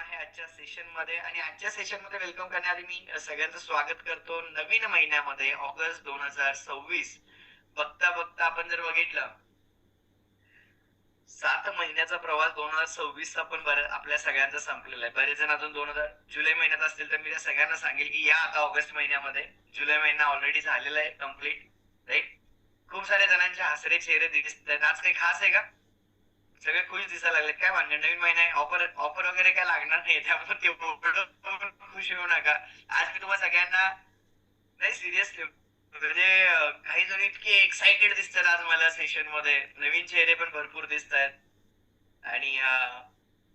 आहे आजच्या सेशन मध्ये आणि आजच्या सेशन मध्ये वेलकम करण्याआधी मी सगळ्यांचं स्वागत करतो नवीन महिन्यामध्ये ऑगस्ट 2026. बघता बघता आपण जर बघितलं 7 महिन्याचा प्रवास 2026 चा पण आपल्या सगळ्यांचा संपलेला आहे. बरेच जण अजून 2000 जुलै महिन्यात असतील तर मी त्या सगळ्यांना सांगेल की या आता ऑगस्ट महिन्यामध्ये. जुलै महिना ऑलरेडी झालेला आहे कम्प्लीट, राईट. खूप साऱ्या जणांचे हसरे चेहरे दिसत आहेत. आज काही खास आहे का? सगळे खुश दिसायला लागले. काय म्हणणं, नवीन महिना आहे, ऑफर ऑफर वगैरे काय लागणार नाही त्यामुळे ते खुश होऊ नका. आज मी तुम्हाला सगळ्यांना नाही सिरियसली म्हणजे काही जण इतके एक्साइटेड दिसतात आज मला सेशन मध्ये. नवीन चेहरे पण भरपूर दिसत आहेत आणि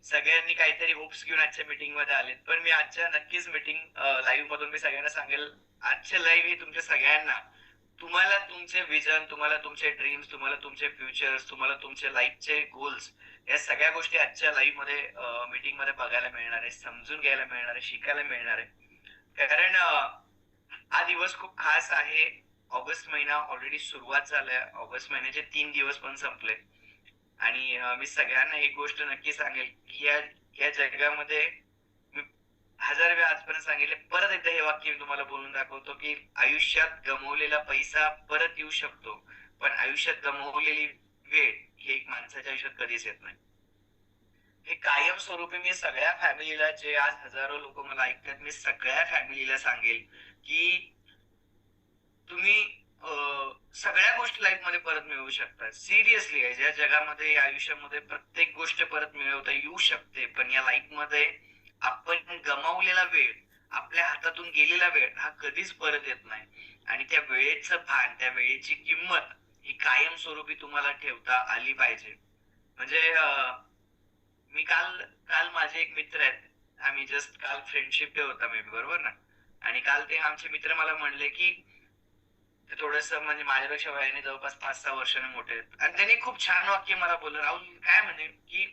सगळ्यांनी काहीतरी होप्स घेऊन आजच्या मीटिंग मध्ये आलेत. पण मी आजच्या नक्कीच मीटिंग लाईव्ह मधून मी सगळ्यांना सांगेल, आजचे लाईव्ह हे तुमच्या सगळ्यांना, तुम्हाला तुमचे विजन, तुम्हाला तुमचे ड्रीम्स, तुम्हाला तुमचे फ्युचर्स, तुम्हाला तुमचे लाईफचे गोल्स, या सगळ्या गोष्टी आजच्या लाईव्ह मध्ये मीटिंग मध्ये बघायला मिळणार आहे, समजून घ्यायला मिळणार आहे, शिकायला मिळणार आहे. कारण हा दिवस खूप खास आहे. ऑगस्ट महिना ऑलरेडी सुरुवात झालाय. ऑगस्ट महिन्याचे 3 दिवस पण संपले आणि मी सगळ्यांना एक गोष्ट नक्की सांगेल की या जगामध्ये मी 1000 वेळा आजपर्यंत सांगितले, परत एकदा हे वाक्य मी तुम्हाला बोलून दाखवतो की आयुष्यात गमवलेला पैसा परत येऊ शकतो, पण आयुष्यात गमवलेली वेळ ही एक माणसाच्या आयुष्यात कधीच येत नाही. हे कायमस्वरूपी मी सगळ्या फॅमिलीला, जे आज हजारो लोक मला ऐकतात, मी सगळ्या फॅमिलीला सांगेल की तुम्ही सगळ्या गोष्टी लाईफ मध्ये परत मिळवू शकता. सिरियसली आहे, या जगामध्ये, या आयुष्यामध्ये प्रत्येक गोष्ट परत मिळवता येऊ शकते, पण या लाईफ मध्ये आपण गमावलेला वेळ, आपल्या हातातून गेलेला वेळ हा कधीच परत येत नाही. आणि त्या वेळेचं भान, त्या वेळेची किंमत ही कायमस्वरूपी तुम्हाला ठेवता आली पाहिजे. म्हणजे मी काल काल माझे एक मित्र आहेत, आम्ही जस्ट काल फ्रेंडशिप डे होता मे बी, बरोबर ना. आणि काल ते आमचे मित्र मला म्हणले की ते थोडस म्हणजे माझ्यापेक्षा वयाने जवळपास 5-6 वर्षाने मोठे आहेत, आणि त्यांनी खूप छान वाक्य मला बोललं, राहुल काय म्हणे की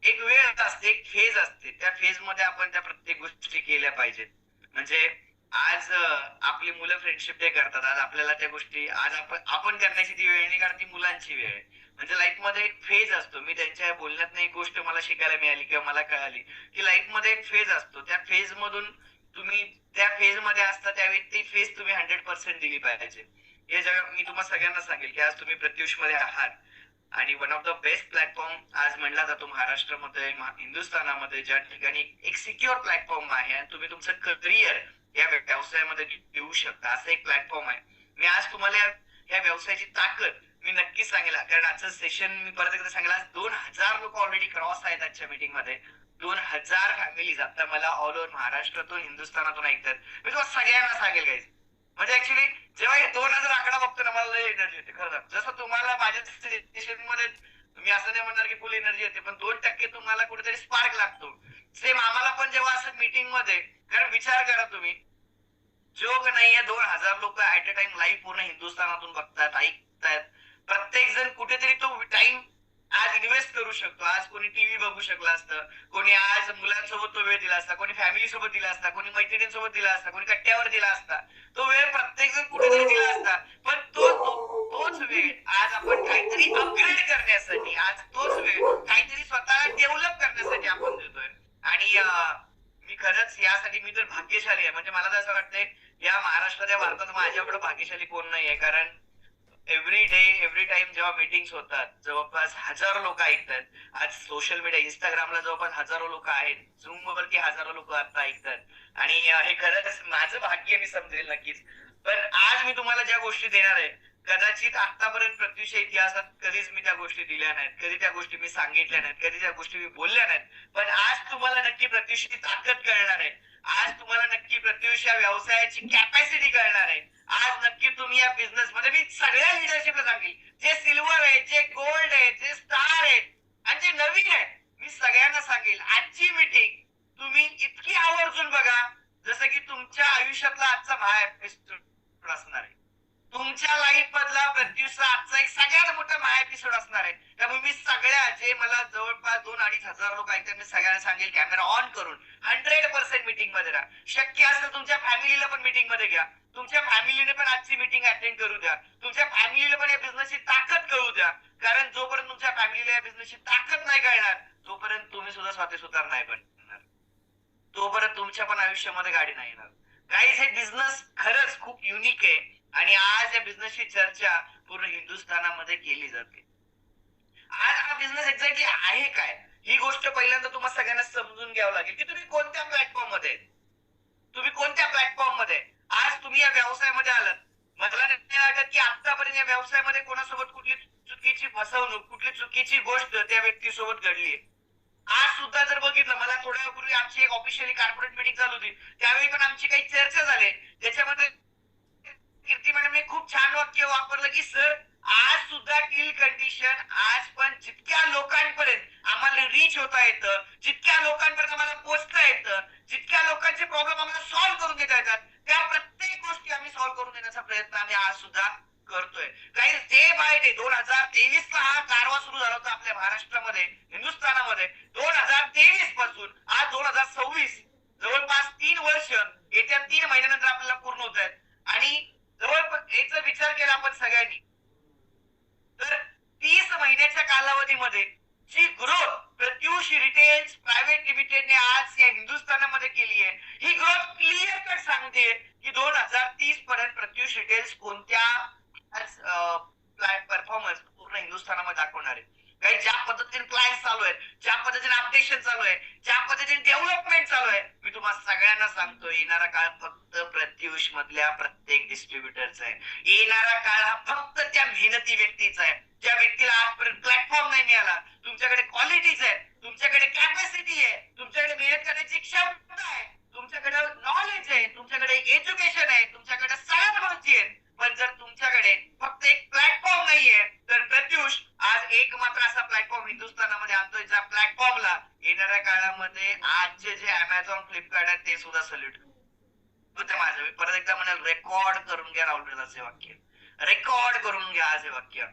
एक वेळ असते, एक फेज असते, त्या फेज मध्ये आपण त्या प्रत्येक गोष्टी केल्या पाहिजेत. म्हणजे आज आपली मुलं फ्रेंडशिप डे करतात, आज आपल्याला त्या गोष्टी, आज आपण करण्याची ती वेळ नाही, कारण ती मुलांची वेळ आहे. म्हणजे लाईफ मध्ये एक फेज असतो. मी त्यांच्या बोलण्यात एक गोष्ट मला शिकायला मिळाली किंवा मला कळाली की लाईफ मध्ये एक फेज असतो, त्या फेज मधून तुम्ही त्या फेज मध्ये असता त्यावेळी ती फेज तुम्ही 100% दिली पाहिजे. हे जग मी तुम्हाला सगळ्यांना सांगेल की आज तुम्ही प्रत्युष मध्ये आहात आणि one of the best platform आज म्हणला जातो महाराष्ट्रामध्ये, हिंदुस्थानामध्ये, ज्या ठिकाणी एक सिक्युअर प्लॅटफॉर्म आहे आणि तुम्ही तुमचं करिअर या व्यवसायामध्ये देऊ शकता, असं एक प्लॅटफॉर्म आहे. मी आज तुम्हाला या व्यवसायाची ताकद मी नक्कीच सांगेल, कारण आजचं सेशन मी परत एकदा सांगेल, आज 2000 लोक ऑलरेडी क्रॉस आहेत आजच्या मीटिंग मध्ये. 2000 फॅमिलीज आता मला ऑल ओव्हर महाराष्ट्रातून, हिंदुस्थानातून ऐकतात. मी तुम्हाला सगळ्यांना सांगेल गाईज, म्हणजे ऍक्च्युली जेव्हा हे 2000 आकडा बघतो ना, मला लय एनर्जी येते खरं. जसं तुम्हाला माझ्या सेशन मध्ये, मी असं नाही म्हणणार की फुल एनर्जी येते, पण 2% तुम्हाला कुठेतरी स्पार्क लागतो. सेम आम्हाला पण जेव्हा असं मीटिंग मध्ये, कारण विचार करा तुम्ही, जोक नाहीये, 2000 लोक ऍट अ टाइम लाईव्ह पूर्ण हिंदुस्थानातून बघतात, ऐकतात. प्रत्येक जण कुठेतरी तो टाइम आज इन्व्हेस्ट करू शकतो. आज कोणी टीव्ही बघू शकला असतं, कोणी आज मुलांसोबत तो वेळ दिला असता, कोणी फॅमिली सोबत दिला असता, कोणी मैत्रिणींसोबत दिला असता, कोणी कट्ट्यावर दिला असता. तो वेळ प्रत्येक जण कुठेतरी दिला असता, पण तोच वेळ आज आपण काहीतरी अपग्रेड करण्यासाठी, आज तोच वेळ काहीतरी स्वतःला डेव्हलप करण्यासाठी आपण देतोय. आणि मी खरंच यासाठी मी तर भाग्यशाली आहे. म्हणजे मला तर असं वाटतंय या महाराष्ट्रात, या भारतात माझ्याकडे भाग्यशाली कोण नाहीये, कारण एव्हरी डे, एव्हरी टाइम जेव्हा मीटिंग्स होतात, जवळपास हजारो लोक ऐकतात. आज सोशल मीडिया, इंस्टाग्रामला जवळपास हजारो लोक आहेत, झूम वरती हजारो लोक आता ऐकतात. आणि हे खरंच माझं भाग्य मी समजेल नक्कीच. पण आज मी तुम्हाला ज्या गोष्टी देणार आहे, कदाचित आतापर्यंत प्रत्युष इतिहासात कधीच मी त्या गोष्टी दिल्या नाहीत, कधी त्या गोष्टी मी सांगितल्या नाहीत, कधी त्या गोष्टी मी बोलल्या नाहीत. पण आज तुम्हाला नक्की प्रत्युषची ताकद कळणार आहे. आज तुम्हाला नक्की प्रत्युष या व्यवसायाची कॅपॅसिटी कळणार आहे. आज नक्की तुम्ही या बिझनेस मध्ये, मी सगळ्या लिडरशिपला सांगेल, जे सिल्वर आहे, जे गोल्ड आहे, जे स्टार आहेत आणि जे नवीन आहे, मी सगळ्यांना सांगेल आजची मीटिंग तुम्ही इतकी आवर्जून बघा जसं की तुमच्या आयुष्यातला आजचा महा एपिसोड असणार आहे. तुमच्या लाईफ मधला प्रत्युषचा आजचा एक सगळ्यात मोठा महा एपिसोड असणार आहे. त्यामुळे मी सगळ्या, जे मला जवळपास 2-2.5 हजार लोक ऐकतात, मी सगळ्यांना सांगेल कॅमेरा ऑन करून 100% मीटिंग मध्ये राहा. शक्य असेल तुमच्या फॅमिलीला पण मीटिंग मध्ये घ्या, तुमच्या फॅमिलीने पण आजची मीटिंग अटेंड करू द्या, तुमच्या फॅमिलीला पण या बिझनेसची ताकद कळू द्या. कारण जोपर्यंत तुमच्या फॅमिलीला या बिझनेसची ताकद नाही कळणार, तोपर्यंत तुम्ही सुद्धा स्वतः सुधार नाही बनणार. येणार, तोपर्यंत तुमच्या पण आयुष्यामध्ये गाडी नाही येणार. गाईज हे बिझनेस खरंच खूप युनिक आहे आणि आज या बिझनेसची चर्चा पूर्ण हिंदुस्थानामध्ये केली जाते. आज हा बिझनेस एक्झॅक्टली आहे काय, ही गोष्ट पहिल्यांदा तुम्हाला सगळ्यांना समजून घ्यावं लागेल की तुम्ही कोणत्या प्लॅटफॉर्म मध्ये, तुम्ही कोणत्या प्लॅटफॉर्म मध्ये आज तुम्ही या व्यवसायामध्ये आलात. मला नाही वाटत की आतापर्यंत या व्यवसायामध्ये कोणासोबत कुठली चुकीची फसवणूक, कुठली चुकीची गोष्ट त्या व्यक्तीसोबत घडली. आज सुद्धा जर बघितलं, मला थोड्या वेळापूर्वी आमची एक ऑफिशियली कॉर्पोरेट मीटिंग चालू होती, त्यावेळी पण आमची काही चर्चा झाली. त्याच्यामध्ये कीर्ती मॅडमने खूप छान वाक्य वापरलं की सर, आज सुद्धा टील कंडिशन आज पण जितक्या लोकांपर्यंत आम्हाला रीच होता येतं, जितक्या लोकांपर्यंत आम्हाला पोहोचता येतं, जितक्या लोकांचे प्रॉब्लेम आम्हाला सॉल्व्ह करून देता येतात, त्या प्रत्येक गोष्टी आम्ही सॉल्व्ह करून देण्याचा प्रयत्न आम्ही आज सुद्धा करतोय. काही डे बाय डे 2023 ला हा कारवा सुरू झाला होता आपल्या महाराष्ट्रामध्ये, हिंदुस्थानामध्ये. 2023 पासून आज 2026, जवळपास 3 वर्ष येत्या 3 महिन्यानंतर आपल्याला पूर्ण होत आहेत. आणि जवळपास एक जर विचार केला आपण सगळ्यांनी, तर 30 महिन्याच्या कालावधीमध्ये जी ग्रोथ प्रत्युष रिटेल्स प्रायव्हेट लिमिटेडने आज या हिंदुस्थानामध्ये केली आहे, ही ग्रोथ क्लिअर कट सांगते की 2030 पर्यंत प्रत्युष रिटेल्स कोणत्या परफॉर्मन्स पूर्ण हिंदुस्थानामध्ये दाखवणार आहे. काही ज्या पद्धतीने प्लॅन चालू आहेत, ज्या पद्धतीने अपडेशन चालू आहे, ज्या पद्धतीने डेव्हलपमेंट चालू आहे, मी तुम्हाला सगळ्यांना सांगतो, येणारा काळ फक्त प्रत्युष मधल्या प्रत्येक डिस्ट्रीब्युटरचा आहे. येणारा काळ हा फक्त त्या मेहनती व्यक्तीचा आहे, ज्या व्यक्तीला आजपर्यंत प्लॅटफॉर्म नाही मिळाला. तुमच्याकडे क्वालिटीज आहे, तुमच्याकडे कॅपॅसिटी आहे, तुमच्याकडे मेहनत करण्याची क्षमता आहे, तुमच्याकडे नॉलेज आहे, तुमच्याकडे एज्युकेशन आहे, तुमच्याकडे सगळ्या गोष्टी आहेत. पण जर तुमच्याकडे फक्त एक प्लॅटफॉर्म नाहीये, तर प्रत्युष आज एक मात्र असा प्लॅटफॉर्म हिंदुस्थानामध्ये आणतोय, ज्या प्लॅटफॉर्मला येणाऱ्या काळामध्ये आजचे जे अमेझॉन, फ्लिपकार्ट आहेत ते सुद्धा सल्यूट होते. माझं मी परत एकदा म्हणाल, रेकॉर्ड करून घ्या राहुल दादाचे वाक्य, रेकॉर्ड करून घ्या आज हे वाक्य.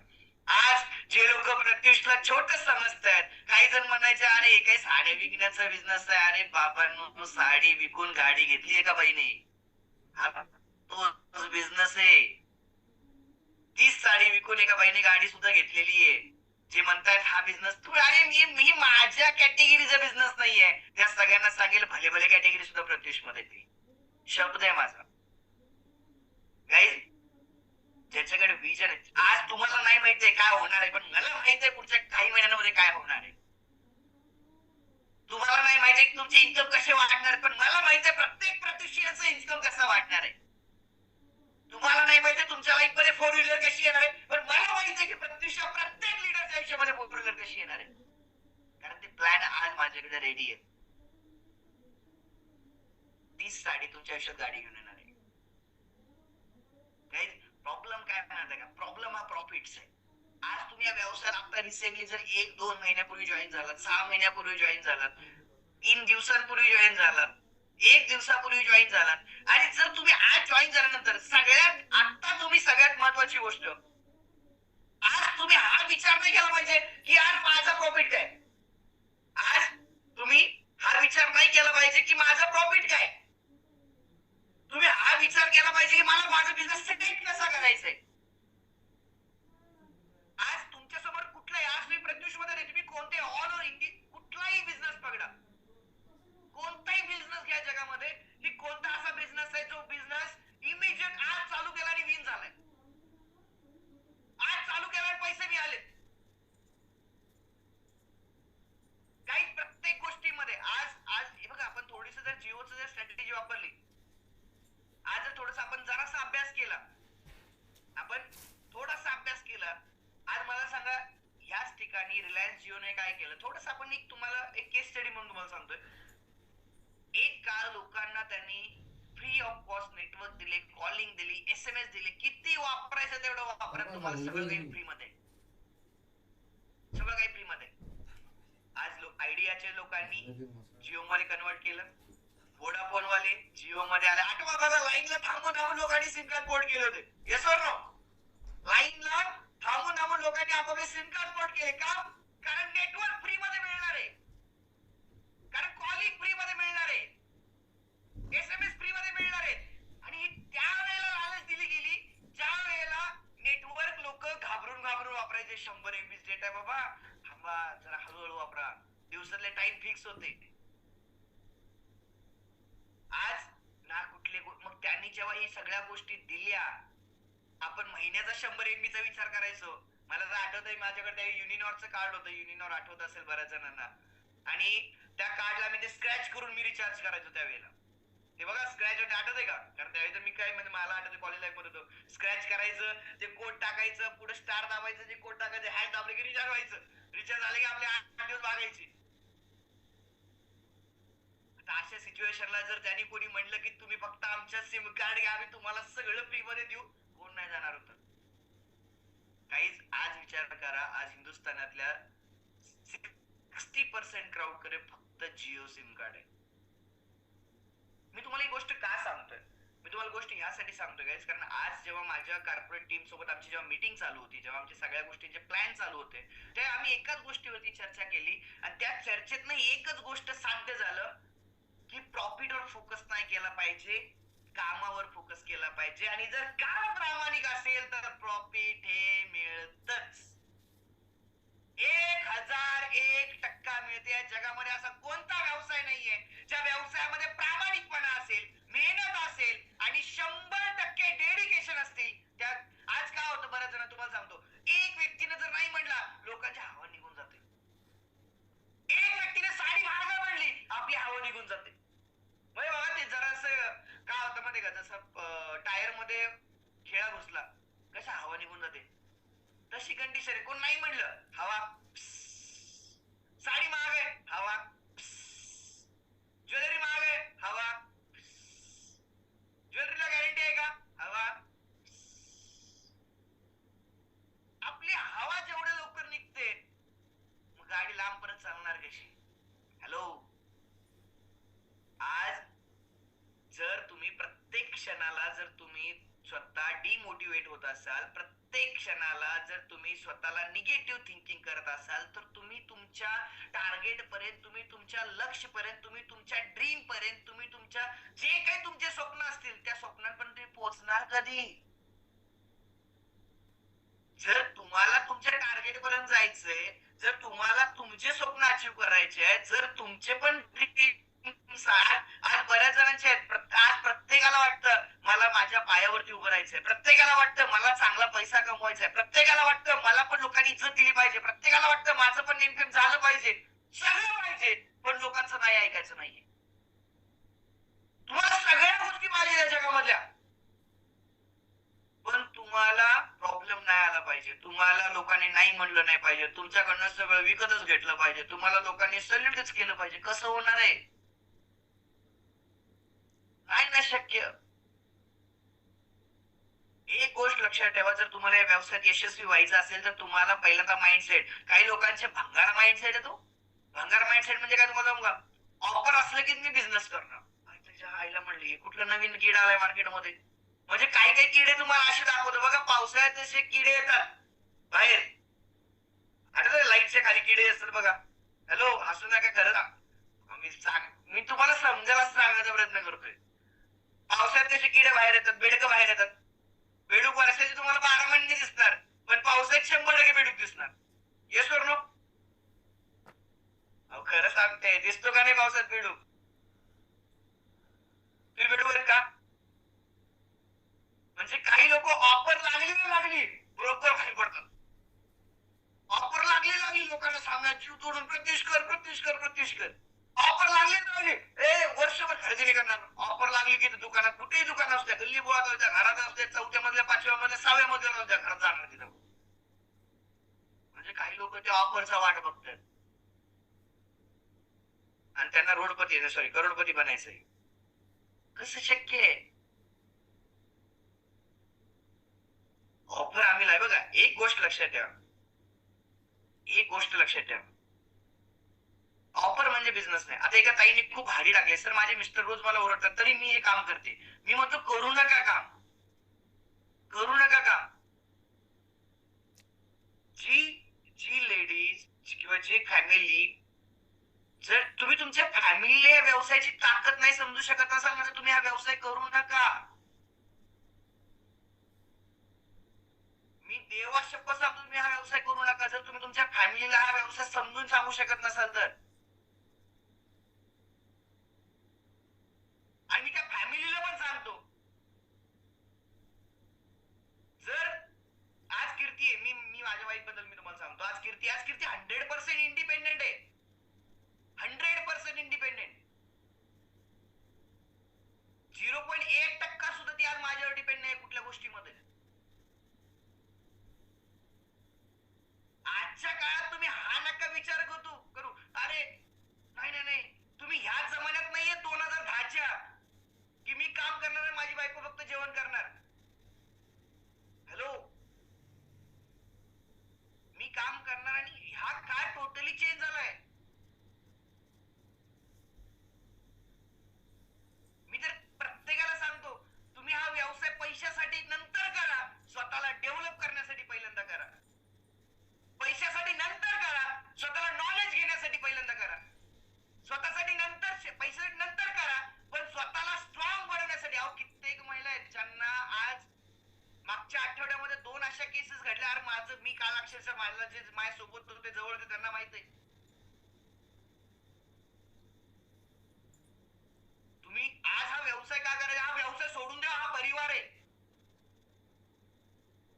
आज जे लोक प्रत्युषला छोट समजतात, काही जण म्हणायचे अरे काही साडी विकण्याचा बिझनेस आहे, अरे बाबांनो साडी विकून गाडी घेतली आहे का बाईने, हा तो बिझनेस आहे. तीच साडी विकून एका बाईने गाडी सुद्धा घेतलेली आहे. जे म्हणतात हा बिझनेस, अरे मी माझ्या कॅटेगरीचा बिझनेस नाहीये, त्या सगळ्यांना सांगेल भले भले कॅटेगरी सुद्धा प्रत्युष मध्ये ती शब्द आहे माझा. गाईज ज्याच्याकडे विजन आहे, आज तुम्हाला नाही माहितीये काय होणार आहे, पण मला माहिती आहे पुढच्या काही महिन्यांमध्ये काय होणार आहे. तुम्हाला नाही माहिती तुमचे इन्कम कसे वाढणार, पण मला माहिती आहे प्रत्येक प्रत्युषीयाचा इन्कम कसा वाढणार आहे. तुम्हाला नाही माहिती तुमच्या लाईफ मध्ये 4 व्हीलर कशी येणार आहे, पण मला माहिती आहे की प्रत्युषा प्रत्येक लीडरच्या आयुष्यामध्ये 4 व्हीलर कशी येणार आहे. कारण ते प्लॅन आज माझ्याकडे रेडी आहे. तीच साडी तुमच्या आयुष्यात गाडी घेऊन येणार आहे. प्रॉब्लेम काय म्हणणार का, प्रॉब्लेम हा प्रॉफिट्स आहे. आज तुम्ही या व्यवसायात आता रिसेंटली जर 1-2 महिन्यापूर्वी जॉईन झालात, 6 महिन्यापूर्वी जॉईन झालात, 3 दिवसांपूर्वी जॉईन झालात, 1 दिवसापूर्वी जॉईन झालात, आणि जर तुम्ही आज जॉईन झाल्यानंतर सगळ्यात आता तुम्ही सगळ्यात महत्वाची गोष्ट, आज तुम्ही हा विचार नाही केला पाहिजे की यार माझा प्रॉफिट काय. आज तुम्ही हा विचार नाही केला पाहिजे की माझा प्रॉफिट काय. तुम्ही हा विचार केला पाहिजे की मला माझा बिझनेस सेट कसा करायचंय. आज तुमच्या समोर कुठलाही, आज मी प्रत्युष मध्ये नाही, तुम्ही कोणते ऑल ओव्हर इंडिया कुठलाही बिझनेस पकडा, कोणताही बिझनेस घ्या जगामध्ये, की कोणता असा बिझनेस आहे जो बिझनेस इमिजिएट आज चालू केला आणि विन झालाय, आज चालू केला पैसे मिळाले. काही प्रत्येक गोष्टीमध्ये आज आज हे बघा, आपण थोडीस जर जिओचं जर स्ट्रॅटेजी वापरली, आज जर थोडासा आपण जरासा अभ्यास केला, आपण थोडासा अभ्यास केला, आज मला सांगा याच ठिकाणी रिलायन्स जिओने काय केलं. थोडस आपण एक तुम्हाला एक केस स्टडी म्हणून तुम्हाला सांगतोय. एक काळ लोकांना त्यांनी फ्री ऑफ कॉस्ट नेटवर्क दिले, कॉलिंग दिली, SMS दिले, किती वापरायचं तेवढं वापरा, तुम्हाला सगळं काही फ्री मध्ये, सगळं काही फ्री मध्ये. आज आयडियाच्या लोकांनी जिओ मध्ये कन्वर्ट केलं, वोडाफोन वाले जिओ मध्ये आले. आठवा बघा, लाईनला थांबून थांबून लोकांनी सिम कार्ड पोर्ट केले होते. Yes or no? लाईनला थांबून थांबून लोकांनी आपापले सिम कार्ड पोर्ट केले. का? कारण नेटवर्क फ्री मध्ये मिळणार आहे, कारण कॉलिंग फ्री मध्ये मिळणार आहे, SMS फ्री मध्ये मिळणार आहे. आणि त्या वेळेला लालच दिली गेली ज्या वेळेला नेटवर्क लोक घाबरून घाबरून वापरायचे. 100 MB डेटा बाबा थांबा जरा हळूहळू वापरा, दिवसातले टाइम फिक्स होते. जेव्हा ही सगळ्या गोष्टी दिल्या, आपण महिन्याचा 100 MB चा विचार करायचो. मला तर आठवतंय, माझ्याकडे त्या युनिनॉरचं कार्ड होतं, युनिनॉर आठवत असेल बऱ्याच जणांना, आणि त्या कार्डला मी ते स्क्रॅच करून मी रिचार्ज करायचो त्यावेळेला. ते बघा स्क्रॅच आठवतंय का? कारण त्यावेळी तर मी काय म्हणजे मला आठवतं कॉलेज लाईफ मध्ये होतो, स्क्रॅच करायचं, ते कोड टाकायचं, पुढे स्टार दाबायचं, जे कोड टाकायचं, हॅश दाबले की रिचार्ज व्हायचं. रिचार्ज झाले की आपले 8 दिवस भागायचे. आता अशा सिच्युएशनला जर त्यांनी कोणी म्हणलं की तुम्ही फक्त आमच्या सिम कार्ड घ्या, आम्ही तुम्हाला सगळं फ्री मध्ये देऊ, कोण नाही जाणार होतं? काहीच. आज विचार करा, आज हिंदुस्थानातल्या 60% क्राऊड कडे फक्त जिओ सिम कार्ड आहे. मी तुम्हाला ही गोष्ट का सांगतोय? मी तुम्हाला गोष्ट यासाठी सांगतोय गाईज, कारण आज जेव्हा माझ्या कॉर्पोरेट टीम सोबत आमची जेव्हा मीटिंग चालू होती, जेव्हा आमच्या सगळ्या गोष्टींचे प्लॅन चालू होते, तेव्हा आम्ही एकाच गोष्टीवरती चर्चा केली, आणि त्या चर्चेतनं एकच गोष्ट साध्य झालं की प्रॉफिटवर फोकस नाही केला पाहिजे, कामावर फोकस केला पाहिजे, आणि जर काम प्रामाणिक असेल तर प्रॉफिट हे मिळतच. 1001% मिळते. या जगामध्ये असा कोणता व्यवसाय नाहीये ज्या व्यवसायामध्ये प्रामाणिकपणा असेल, मेहनत असेल आणि 100% डेडिकेशन असतील. त्या आज काय होतं, बऱ्याच जण तुम्हाला सांगतो, एक व्यक्तीने जर नाही म्हणला, लोकांची हवा निघून जाते. एक व्यक्तीने साडी महाग म्हणली, आपली हवा निघून जाते. म्हणजे बघा, ते जरासं काय होतं मध्ये का, जसं टायर मध्ये खेळा घुसला, कशा हवा निघून जाते, तशी कंडिशन आहे. कोण नाही म्हणलं, हवा. साडी महाग आहे, हवा. ज्वेलरी महाग आहे, हवा. ज्वेलरीला गॅरंटी आहे का, हवा. आपली हवा जेवढ्या लवकर निघते, मग गाडी लांब परत चालणार कशी? हॅलो. आज जर तुम्ही प्रत्येक क्षणाला जर तुम्ही स्वतः डिमोटिवेट होत असाल, प्रत्येक क्षणाला जर तुम्ही स्वतःला निगेटिव्ह थिंकिंग करत असाल, तर तुम्ही तुमच्या टार्गेट पर्यंत, तुम्ही तुमच्या लक्ष्य पर्यंत, तुम्ही तुमच्या ड्रीम पर्यंत, तुम्ही तुमच्या जे काही तुमचे स्वप्न असतील त्या स्वप्नांपर्यंत तुम्ही पोहोचणार कधी? जर तुम्हाला तुमच्या टार्गेट पर्यंत जायचंय, जर तुम्हाला तुमचे स्वप्न अचीव करायचे आहे, जर तुमचे पण आज बऱ्याच जणांचे आहेत, आज प्रत्येकाला वाटतं मला माझ्या पायावरती उभं राहायचंय, प्रत्येकाला वाटतं मला चांगला पैसा कमवायचा आहे, प्रत्येकाला वाटतं मला पण लोकांनी इज्जत दिली पाहिजे, प्रत्येकाला वाटतं माझं पण नेमकं झालं पाहिजे, सगळं पाहिजे, पण लोकांचं नाही ऐकायचं नाहीये. तुम्हाला सगळ्या गोष्टी पाहिजे या जगामधल्या, पण तुम्हाला प्रॉब्लेम नाही आला पाहिजे, तुम्हाला लोकांनी नाही म्हणलं नाही पाहिजे, तुमच्याकडनं सगळं विकतच घेतलं पाहिजे, तुम्हाला लोकांनी सल्यूटच केलं पाहिजे. कसं होणार आहे? नाही शक्य. एक गोष्ट लक्षात ठेवा, जर तुम्हाला या व्यवसायात यशस्वी व्हायचं असेल तर तुम्हाला पहिल्यांदा माइंडसेट, काही लोकांचे भंगार माइंडसेट येतो. भंगार माइंडसेट म्हणजे काय, तुम्हाला सांगू का, ऑफर असलं की मी बिझनेस करणार. तुझ्या आईला म्हणली कुठलं नवीन किडा आलाय मार्केटमध्ये. म्हणजे काही काही किडे तुम्हाला असे दाखवतो बघा, पावसाळ्यात जसे किडे येतात बाहेर, आता लाईटच्या खाली किडे असतात बघा. हॅलो, हसू नका, खरं मी तुम्हाला समजायला सांगण्याचा प्रयत्न करतोय. पावसाळ्यात कसे किडे बाहेर येतात, बेडकं बाहेर येतात. बेडूक वर्षाचे तुम्हाला 12 महिने दिसणार, पण पावसाळ्यात 100% बेडूक दिसणार. येस और नो? खरं सांगते, दिसतो का नाही पावसात बेडूक? तुम्ही बेडूक आहेत का? म्हणजे काही लोक ऑफर लागली ना लागली बरोबर बाहेर पडतात. ऑफर लागली लोकांना सांगा, जीव तोडून प्रत्युष कर, प्रत्युष कर, प्रत्युष कर. ऑफर लागली वर्षभर खरेदी नाही करणार. ऑफर लागली की दुकानात, कुठेही दुकान असते, गल्ली बोळात असते, घरात असते, 4थ्या मधल्या, 5व्या मधल्या, 6व्या मधल्या घरात जाणार तिथं. म्हणजे काही लोक त्या ऑफरचा वाट बघतात आणि त्यांना रोडपती, सॉरी करोडपती बनायचंय. कसं शक्य आहे? ऑफर आम्ही बघा, एक गोष्ट लक्षात ठेवा, एक गोष्ट लक्षात ठेवा, ऑफर म्हणजे बिझनेस नाही. आता एका ताईने खूप भारी टाकले, सर माझे मिस्टर रोज मला ओरडतात तरी मी हे काम करते. मी म्हणतो करू नका काम, करू नका काम. जी लेडीज किंवा जी फॅमिली, जर तुम्ही तुमच्या फॅमिलीला व्यवसायाची ताकद नाही समजू शकत असाल म्हणजे तुम्ही हा व्यवसाय करू नका. मी देवा शपथ सांगतो, तुम्ही हा व्यवसाय करू नका जर तुम्ही तुमच्या फॅमिलीला हा व्यवसाय समजून सांगू शकत नसाल तर. आणि मी त्या फॅमिलीला पण सांगतो, मला जे माझ्या सोबत होते जवळ होते त्यांना माहित आहे. तुम्ही आज हा व्यवसाय का करायचा? हा व्यवसाय सोडून द्या, हा परिवार आहे.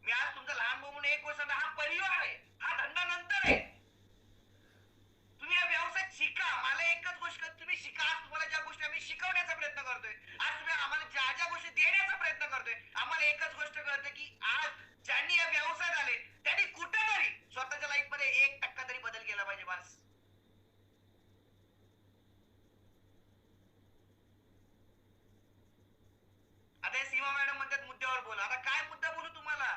मी आज तुमचा लहान भाऊ म्हणून एक गोष्ट, हा परिवार आहे, हा धंदा नंतर आहे. तुम्ही हा व्यवसाय शिका. मला एकच गोष्ट, तुम्ही शिका. आज तुम्हाला ज्या गोष्टी आम्ही शिकवण्याचा प्रयत्न करतोय, आज तुम्ही आम्हाला ज्या ज्या गोष्टी देण्याचा प्रयत्न करतोय, आम्हाला एकच गोष्ट कळते की आज ज्यांनी या व्यवसायात आले त्यांनी कुठेतरी स्वतःच्या लाईफ मध्ये 1% तरी बदल केला पाहिजे. बस. आता सीमा मॅडम म्हणतात मुद्द्यावर बोला. आता काय मुद्दा बोलू तुम्हाला?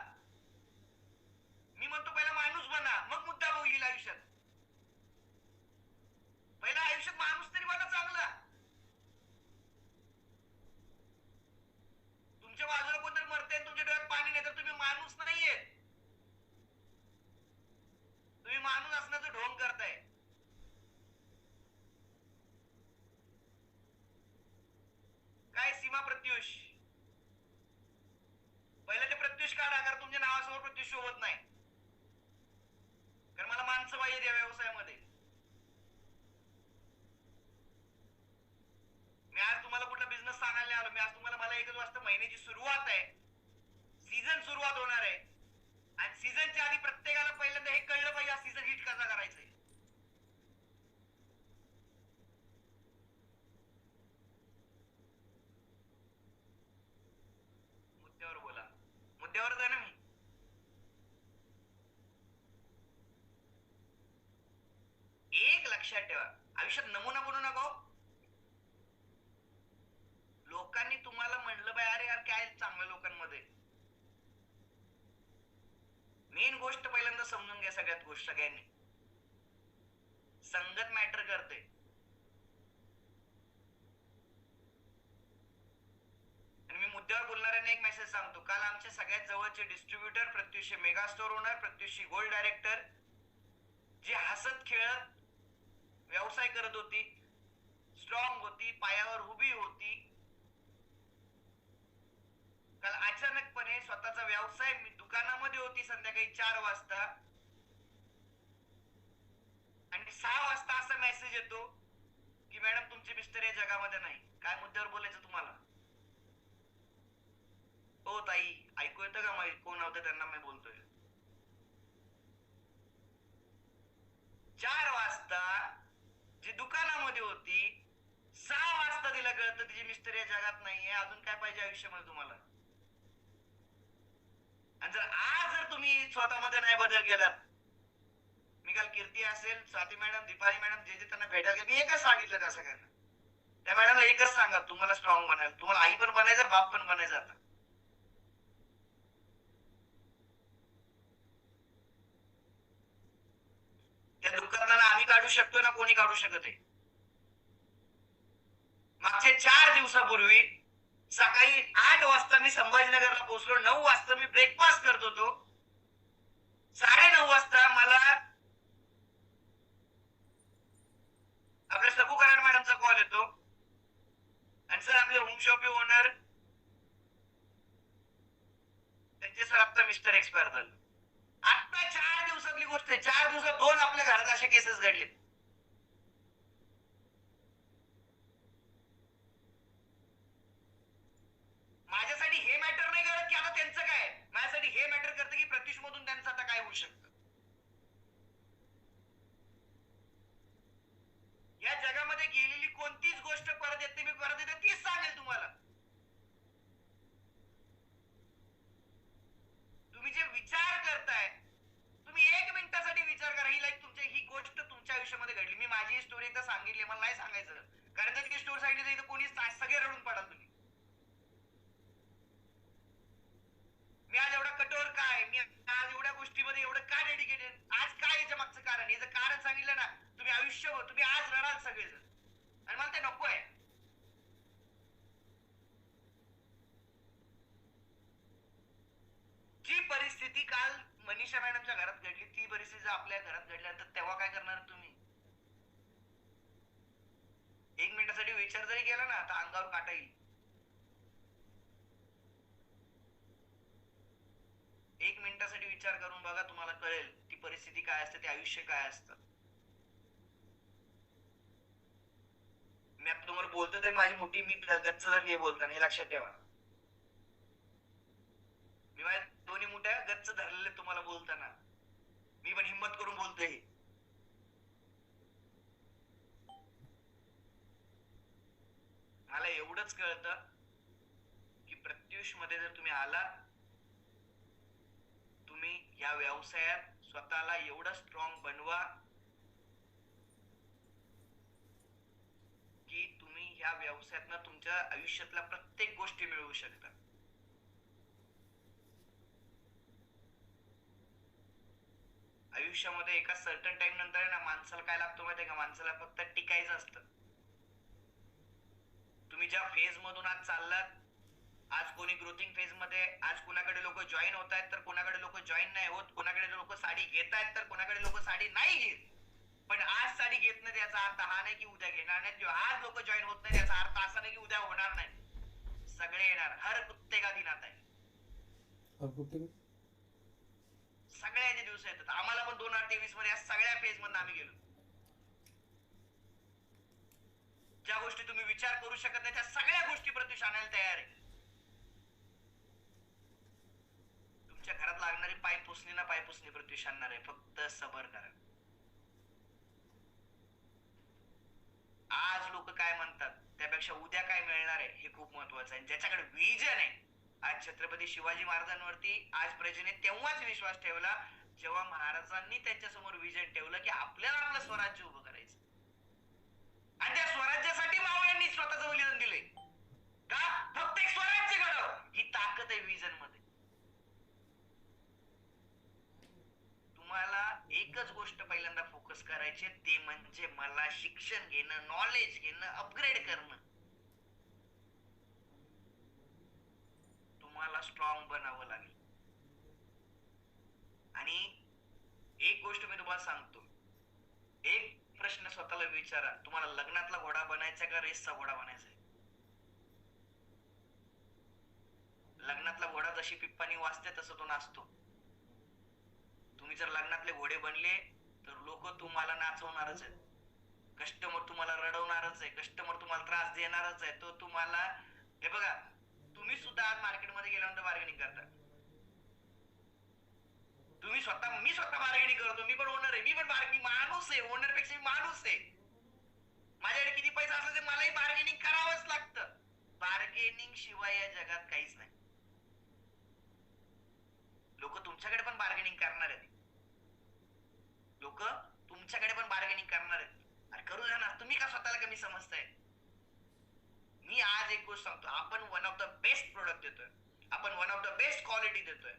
मी म्हणतो पहिला माणूस बना, मग मुद्दा होईल आयुष्यात. पहिला आयुष्यात माणूस तरी बना चांगला. तुमच्या बाजूला कोणतरी मरते, तुमच्या डोळ्यात पाणी नाही, तर तुम्ही माणूस नाहीये. तुम्ही माणूस असण्याचं ढोंग करताय. काय सीमा प्रत्युष? पहिले ते प्रत्युष काढा, कारण तुमच्या नावासमोर प्रत्युष शोभत नाही. कारण मला माणसं पाहिजे या व्यवसायामध्ये. मी आज तुम्हाला कुठला बिझनेस सांगायला आलो. मी आज तुम्हाला, मला एकच वाजता महिन्याची सुरुवात आहे, सीझन सुरुवात होणार आहे, आणि सीझनच्या आधी प्रत्येकाला पहिल्यांदा हे कळलं पाहिजे हा सीझन हिट कसा करायचा आहे. मुद्द्यावर बोला. मुद्द्यावर आहे ना मी. एक लक्षात ठेवा, आयुष्यात नमुना बनू नका. लोकांनी तुम्हाला म्हणलं बाय, अरे यार काय चांगल्या लोकांमध्ये. मेन गोष्ट पहिल्यांदा समजून घ्या. सगळ्यात गोष्ट सगळ्यांनी, संगत मॅटर करते. आणि मी मुद्द्यावर बोलणाऱ्यांना एक मेसेज सांगतो. काल आमच्या सगळ्यात जवळचे distributor Pratyush mega store owner, Pratyush gold director, जी हसत खेळत व्यवसाय करत होती, स्ट्रॉंग होती, पायावर उभी होती, काल अचानकपणे स्वतःचा व्यवसाय, मी दुकानामध्ये होती संध्याकाळी 4 वाजता, आणि 6 वाजता असा मेसेज येतो की मॅडम तुमचे मिस्टर या जगामध्ये नाही. काय मुद्द्यावर बोलायचं तुम्हाला? हो ताई, ऐकू येतं का? माहिती कोण होतं त्यांना मी बोलतोय. 4 वाजता जी दुकानामध्ये होती, 6 वाजता तिला कळतं तिची मिस्टर या जगात नाहीये. अजून काय पाहिजे आयुष्यामध्ये तुम्हाला? आणि जर तुम्ही स्वतःमध्ये नाही बदल केलात, मी काल कीर्ती असेल, स्वाती मॅडम, दीपाली मॅडम, जे जे त्यांना भेटायला, मी एकच सांगितलं त्या सगळ्यांना, त्या मॅडमला एकच सांगा, तुम्हाला स्ट्रॉंग बनायला, तुम्हाला आई पण बनायचं, बाप पण बनायचं. आता त्या दुकानाला आम्ही काढू शकतो ना, कोणी काढू शकत आहे? मागच्या 4 दिवसापूर्वी सकाळी 8 वाजता मी संभाजीनगरला पोहोचलो. 9 वाजता मी ब्रेकफास्ट करत होतो. 9:30 वाजता मला आपल्या सकू कराड मॅडमचा कॉल येतो, आणि सर आपले होम शॉपी ओनर, त्यांचे सर आता मिस्टर एक्सपायर झाले. आता 4 दिवसातली गोष्ट आहे. 4 दिवसात 2 आपल्या घरात अशा केसेस घडले. माझ्यासाठी हे मॅटर नाही करत की आता त्यांचं काय, माझ्यासाठी हे मॅटर करतं की प्रत्युष मधून त्यांचं आता काय होऊ शकतं. या जगामध्ये गेलेली कोणतीच गोष्ट परत येते, मी परत येते तीच सांगेल तुम्हाला. तुम्ही जे विचार करताय, तुम्ही 1 मिनिटासाठी विचार करा, ही लाईफ तुमच्या, ही गोष्ट तुमच्या आयुष्यामध्ये घडली. मी माझी स्टोरी एकदा सांगितली, मला नाही सांगायचं, कारण जर ती स्टोरी सांगितली तर कोणी सगळे रडून पडाल तुम्ही. मी आज एवढा कठोर काय, मी आज एवढ्या गोष्टीमध्ये एवढं का डेडिकेटेड, आज काय याच्या मागचं कारण, याचं कारण सांगितलं ना, तुम्ही आयुष्यभर, तुम्ही आज रडाल सगळेजण, आणि मला ते नको आहे. जी परिस्थिती काल मनीषा मॅडमच्या घरात घडली, ती परिस्थिती आपल्या घरात घडल्यानंतर तेव्हा काय करणार तुम्ही? 1 मिनिटासाठी विचार जरी केला ना, तर अंगावर काटा येईल. 1 मिनिटासाठी विचार करून बघा, तुम्हाला कळेल ती परिस्थिती काय असते, ते आयुष्य काय असतं. मी आता तुम्हाला बोलतो तर माझी मोठी मी गच्च धरली बोलताना, हे लक्षात ठेवा. मी माझ्या दोन्ही मोठ्या गच्च धरलेले तुम्हाला बोलताना, मी पण हिंमत करून बोलतोय. मला एवढंच कळतं की प्रत्युष मध्ये जर तुम्ही आला, तुम्ही या व्यवसायात स्वतःला एवढं स्ट्रॉंग बनवा की तुम्ही ह्या व्यवसायातनं तुमच्या आयुष्यातल्या प्रत्येक गोष्टी मिळवू शकता. आयुष्यामध्ये एका सर्टन टाइम नंतर ना माणसाला काय लागतो माहितीये का, माणसाला फक्त टिकायचं असतं. तुम्ही ज्या फेज मधून आज चाललात, आज कोणी ग्रोथिंग फेज मध्ये, आज कोणाकडे लोक जॉईन होत आहेत तर कोणाकडे लोक जॉईन नाही होत, कोणाकडे लोक साडी घेत आहेत तर कोणाकडे लोक साडी नाही घेत. पण आज साडी घेत नाही याचा अर्थ हा नाही की उद्या घेणार नाही, किंवा आज लोक जॉईन होत नाही याचा अर्थ असा नाही की उद्या होणार नाही. सगळे येणार. हर कुत्ते का दिन आता है. सगळ्याचे दिवस येतात. आम्हाला पण 2023 मध्ये या सगळ्या फेज मधून आम्ही गेलो. ज्या गोष्टी तुम्ही विचार करू शकत नाही त्या सगळ्या गोष्टी प्रत्युष आणायला तयार आहे. तुमच्या घरात लागणारी पायपुसणी ना पायपुसणी प्रत्युष आणणार आहे, फक्त सबर करा. आज लोक काय म्हणतात त्यापेक्षा उद्या काय मिळणार आहे हे खूप महत्वाचं आहे. ज्याच्याकडे विजन आहे, आज छत्रपती शिवाजी महाराजांवरती आज प्रजेने तेव्हाच विश्वास ठेवला जेव्हा महाराजांनी त्यांच्या समोर विजन ठेवलं की आपल्याला आपलं स्वराज्य उभं करायचं. आणि त्या स्वराज्यासाठी मावळ्यांनी स्वतःचं बलिदान दिले का, फक्त एक स्वराज्य घडव. ही ताकद आहे विजन मध्ये. तुम्हाला एकच गोष्ट पहिल्यांदा फोकस करायची, ते म्हणजे मला शिक्षण घेणं, नॉलेज घेणं, अपग्रेड करणं. तुम्हाला स्ट्रॉंग बनावं लागेल. आणि एक गोष्ट मी तुम्हाला सांगतो, एक प्रश्न स्वतःला विचारा, तुम्हाला लग्नातला घोडा बनायचा का रेसचा घोडा बनायचा? लग्नातला घोडा जशी पिप्पानी वाजते तसं तो नाचतो. तुम्ही जर लग्नातले घोडे बनले तर लोक तुम्हाला नाचवणारच आहेत, कस्टमर तुम्हाला रडवणारच आहे, कस्टमर तुम्हाला त्रास देणारच आहे. तो तुम्हाला, हे बघा, तुम्ही सुद्धा आज मार्केटमध्ये गेल्यानंतर बार्गेनिंग करता. तुम्ही स्वतः, मी स्वतः बार्गेनिंग करतो, मी पण ओनर आहे, मी पण बार्गेनिंग माणूस आहे, ओनर पेक्षा मी माणूस आहे. माझ्याकडे किती पैसा असला तर मलाही बार्गेनिंग करावंच लागतं. बार्गेनिंग शिवाय या जगात काहीच नाही. लोक तुमच्याकडे पण बार्गेनिंग करणार आहेत, लोक तुमच्याकडे पण बार्गेनिंग करणार आहेत. अरे करू द्या ना, तुम्ही का स्वतःला कमी समजताय? मी आज एक गोष्ट सांगतो, आपण one of the best product देतोय, आपण one of the best quality देतोय.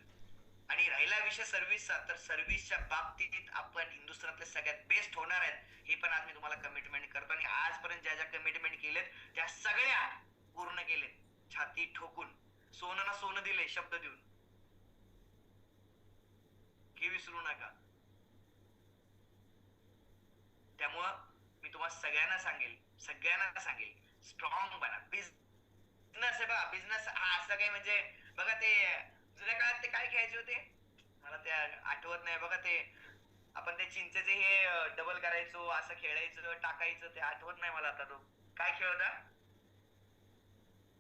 आणि राहिला विषय सर्व्हिसचा, तर सर्व्हिसच्या बाबतीत आपण हिंदुस्थानातले सगळ्यात बेस्ट होणार आहेत हे पण आज मी तुम्हाला कमिटमेंट करतो. आणि आजपर्यंत ज्या ज्या कमिटमेंट केलेत त्या सगळ्या पूर्ण केलेत, छाती ठोकून. सोनं ना सोनं दिले शब्द देऊन, हे विसरू नका. त्यामुळं मी तुम्हाला सगळ्यांना सांगेल स्ट्रॉंग बना. बिझनेस आहे बघा, बिझनेस हा असं काही म्हणजे बघा, ते जुन्या काळात ते काय खेळायचे होते मला ते आठवत नाही बघा, ते आपण ते चिंचेचे हे डबल करायचो, असं खेळायचं, टाकायचं, ते आठवत नाही मला आता. तो काय खेळ होता,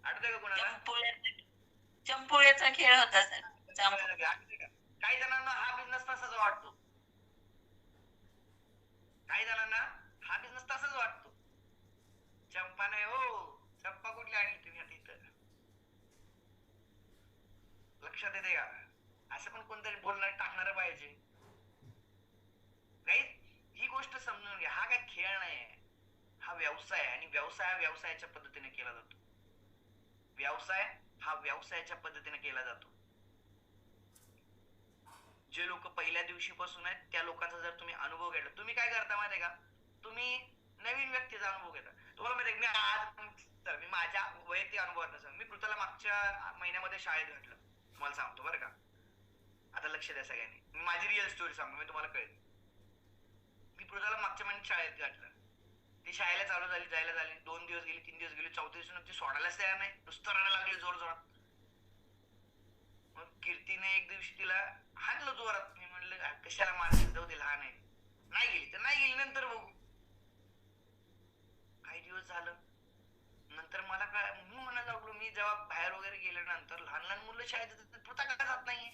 आठवतंय का कोणाला? चंपोळ्याचा खेळ होता सर. काही जणांना हा बिझनेस तसाच वाटतो, काही जणांना हा बिझनेस तसाच वाटतो. चंपा नाही हो, चंपा कुठली आणली तुम्ही आता इथं, लक्षात येते का? असं पण कोणतरी बोलणार टाकणार पाहिजे. गाईज, ही गोष्ट समजून घ्या, हा काय खेळ नाही, हा व्यवसाय आहे. आणि व्यवसाय हा व्यवसायाच्या पद्धतीने केला जातो. व्यवसाय हा व्यवसायाच्या पद्धतीने केला जातो. जे लोक पहिल्या दिवशीपासून आहेत त्या लोकांचा जर तुम्ही अनुभव घेतला, तुम्ही काय करता माहितीये का, तुम्ही नवीन व्यक्तीचा अनुभव घेता. तुम्हाला माहिती, मी आज मी माझ्या वैयक्तिक अनुभवात सांग, मी पृथ्वीला मागच्या महिन्यामध्ये शाळेत घातलं, तुम्हाला सांगतो बरं का. आता लक्ष द्या सगळ्यांनी, मी माझी रिअल स्टोरी सांगतो, मी तुम्हाला कळेल. मी पृथ्वीला मागच्या महिन्यात शाळेत घातलं, ती शाळेला चालू झाली, जायला झाली, 2 दिवस गेली, 3 दिवस गेली, 4थ्या दिवशी ती सोडायलाच तयार नाही, नुसतं रडायला लागली जोर जोरात. मग कीर्तीने एक दिवशी तिला हाणलं जोरात. मी म्हणलं कशाला मारशील, जाऊ दे लहान आहे. नाही गेली तर नाही गेली, नंतर बघू. काही दिवस झालं नंतर मला काय, मी म्हणायला लागलो, मी जेव्हा बाहेर वगैरे गेल्यानंतर लहान लहान मुलं शाळेत जातात, तू का जात नाहीये.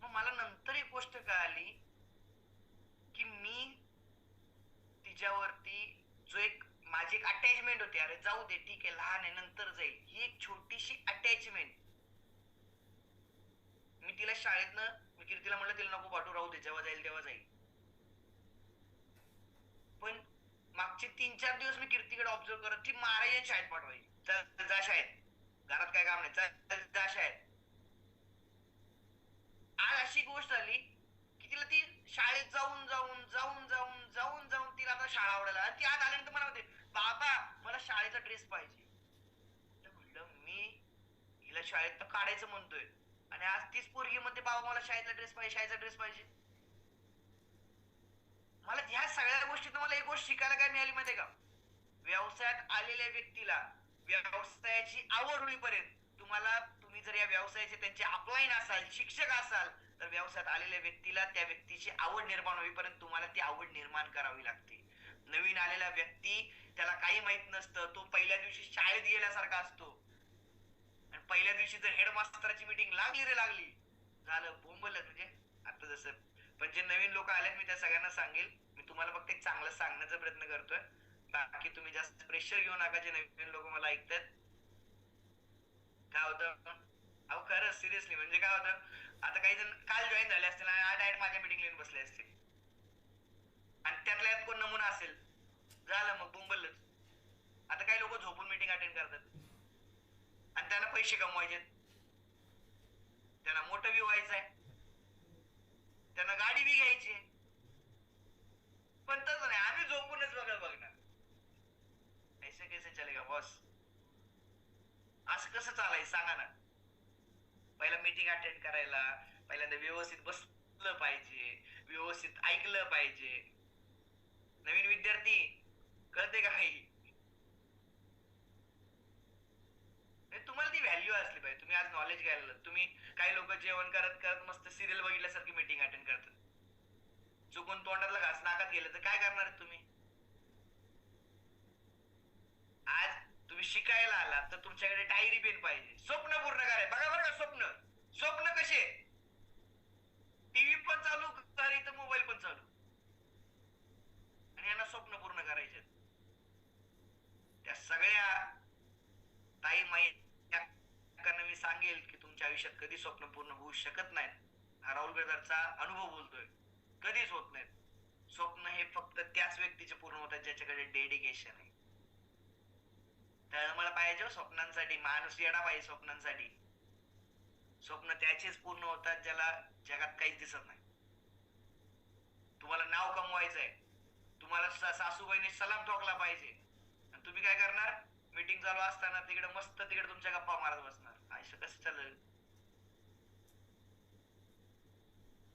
मग मला नंतर एक गोष्ट कळाली की मी तिच्यावरती जो एक माझी एक अटॅचमेंट होती, अरे जाऊ दे ठीक आहे लहान आहे नंतर जाईल, ही एक छोटीशी अटॅचमेंट. मी तिला शाळेतनं, मी कीर्तीला म्हणलं तिला नको पाठवू, राहू दे, जेव्हा जाईल तेव्हा जाईल. पण मागचे 3-4 दिवस मी कीर्तीकडे ऑब्झर्व करत, ती मारायची शाळेत पाठवायची, चल जा शाळेत, घरात काय काम नाही, चल जा शाळेत. आज अशी गोष्ट झाली की तिला ती शाळेत जाऊन जाऊन जाऊन जाऊन जाऊन जाऊन तिला आता शाळा आवडायला. ती आज आल्यानंतर मला म्हणते, बाबा मला शाळेचा ड्रेस पाहिजे. म्हटलं मी हिला शाळेत तर काढायचं म्हणतोय आणि आज तीच पोरगी म्हणते बाबा मला शाळेचा ड्रेस पाहिजे, शाळेचा ड्रेस पाहिजे. मला ह्या सगळ्या गोष्टीत मला एक गोष्ट शिकायला काय मिळाली माहितीये का, व्यवसायात आलेल्या व्यक्तीला व्यवसायाची आवड होईपर्यंत, तुम्ही जर या व्यवसायाचे त्यांचे अपलाईन असाल, शिक्षक असाल, तर व्यवसायात आलेल्या व्यक्तीला त्या व्यक्तीची आवड निर्माण होईपर्यंत तुम्हाला ती आवड निर्माण करावी लागते. नवीन आलेला व्यक्ती, त्याला काही माहित नसतं, तो पहिल्या दिवशी शाळेत गेल्यासारखा असतो आणि पहिल्या दिवशी जर हेडमास्टरची मीटिंग लागली रे लागली, झालं बोंबलच. म्हणजे आता जसं, पण जे नवीन लोक आलेत मी त्या सगळ्यांना सांगेल, मी तुम्हाला फक्त एक चांगलं सांगण्याचा प्रयत्न करतोय, बाकी तुम्ही जास्त प्रेशर घेऊ नका. जे नवीन लोक मला ऐकतात, काय होतं अहो खरंच सिरियसली, म्हणजे काय होतं, आता काही जण काल जॉईन झाले असतील आणि आज डायरेक्ट माझ्या मीटिंग येऊन बसले असतील आणि त्यातल्या कोण नमुना असेल, झालं मग बोंबलच. आता काही लोक झोपून मीटिंग अटेंड करतात आणि त्यांना पैसे कमवायचे, त्यांना मोठं बी व्हायचंय, त्यांना गाडी बी घ्यायची, पण तसं नाही, आम्ही झोपूनच बघणार. ऐसे कैसे चलेगा बॉस, असं कसं चालायचं सांगा ना. पहिला मीटिंग अटेंड करायला पहिल्यांदा व्यवस्थित बसलं पाहिजे, व्यवस्थित ऐकलं पाहिजे. नवीन विद्यार्थी कळते का काही, तुम्हाला ती व्हॅल्यू असली पाहिजे. तुम्ही आज नॉलेज घ्यायला, तुम्ही काही लोक जेवण करत करत मस्त सिरियल बघितल्यासारखी मीटिंग अटेंड करतात, चुकून तोंडातला घास नाकात गेलं तर काय करणार तुम्ही. आज तुम्ही शिकायला आलात तर तुमच्याकडे डायरी पेन पाहिजे, स्वप्न पूर्ण करायला. बघा बरं का, स्वप्न स्वप्न कसे, टीव्ही पण चालू, घरी तर मोबाईल पण चालू, आणि यांना स्वप्न पूर्ण करायचे. त्या सगळ्या ताई माई मी सांगेल की तुमच्या आयुष्यात कधी स्वप्न पूर्ण होऊ शकत नाहीत. हा राहुल बेदरचा अनुभव बोलतोय, कधीच होत नाहीत. स्वप्न हे फक्त त्याच व्यक्तीचे पूर्ण होतात ज्याच्याकडे डेडिकेशन आहे. तळमळ पाहिजे स्वप्नांसाठी, माणूस येडा पाहिजे स्वप्नांसाठी. स्वप्न त्याचेच पूर्ण होतात ज्याला जगात काहीच दिसत नाही. तुम्हाला नाव कमवायचंय, तुम्हाला सासूबाईने सलाम ठोकला पाहिजे, आणि तुम्ही काय करणार, मीटिंग चालू असताना तिकडे मस्त तिकडे तुमच्या गप्पा मारत बसणार. ऐसे कसं चालेल,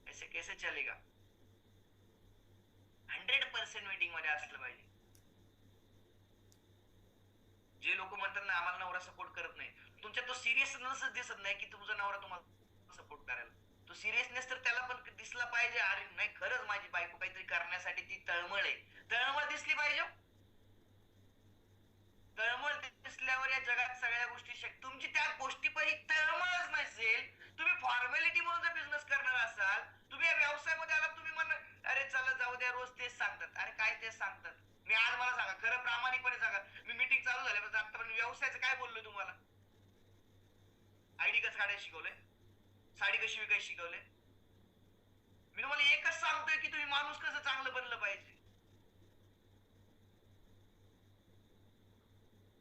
ऐसे कैसे चलेगा. 100% मीटिंग मध्ये असलं पाहिजे. जे लोक म्हणतात ना आम्हाला नवरा सपोर्ट करत नाही, तुमच्या तो सिरियसनेसच दिसत नाही की तुमचा नवरा तुम्हाला सपोर्ट करायला. तो सिरियसनेस तर त्याला पण दिसला पाहिजे, अरे नाही खरंच माझी बायको काहीतरी करण्यासाठी ती तळमळ आहे, तळमळ दिसली पाहिजे. तळमळ दिसल्यावर या जगात सगळ्या गोष्टी तुमची त्या गोष्टीपैकी तळमळच नसेल, तुम्ही फॉर्मॅलिटी म्हणून जर बिझनेस करणार असाल, तुम्ही या व्यवसायामध्ये आलात, तुम्ही म्हणणार अरे चला जाऊ द्या, रोज तेच सांगतात. अरे काय तेच सांगतात, मी आज मला सांगा खरं प्रामाणिकपणे सांगा, मी मीटिंग चालू झाल्यापासून आतापर्यंत व्यवसायाचं काय बोललोय तुम्हाला. आयडी कसं काढायला शिकवलंय, साडी कशी विकायची शिकवले, मी तुम्हाला एकच सांगतोय की तुम्ही माणूस कसं चांगलं बनलं पाहिजे.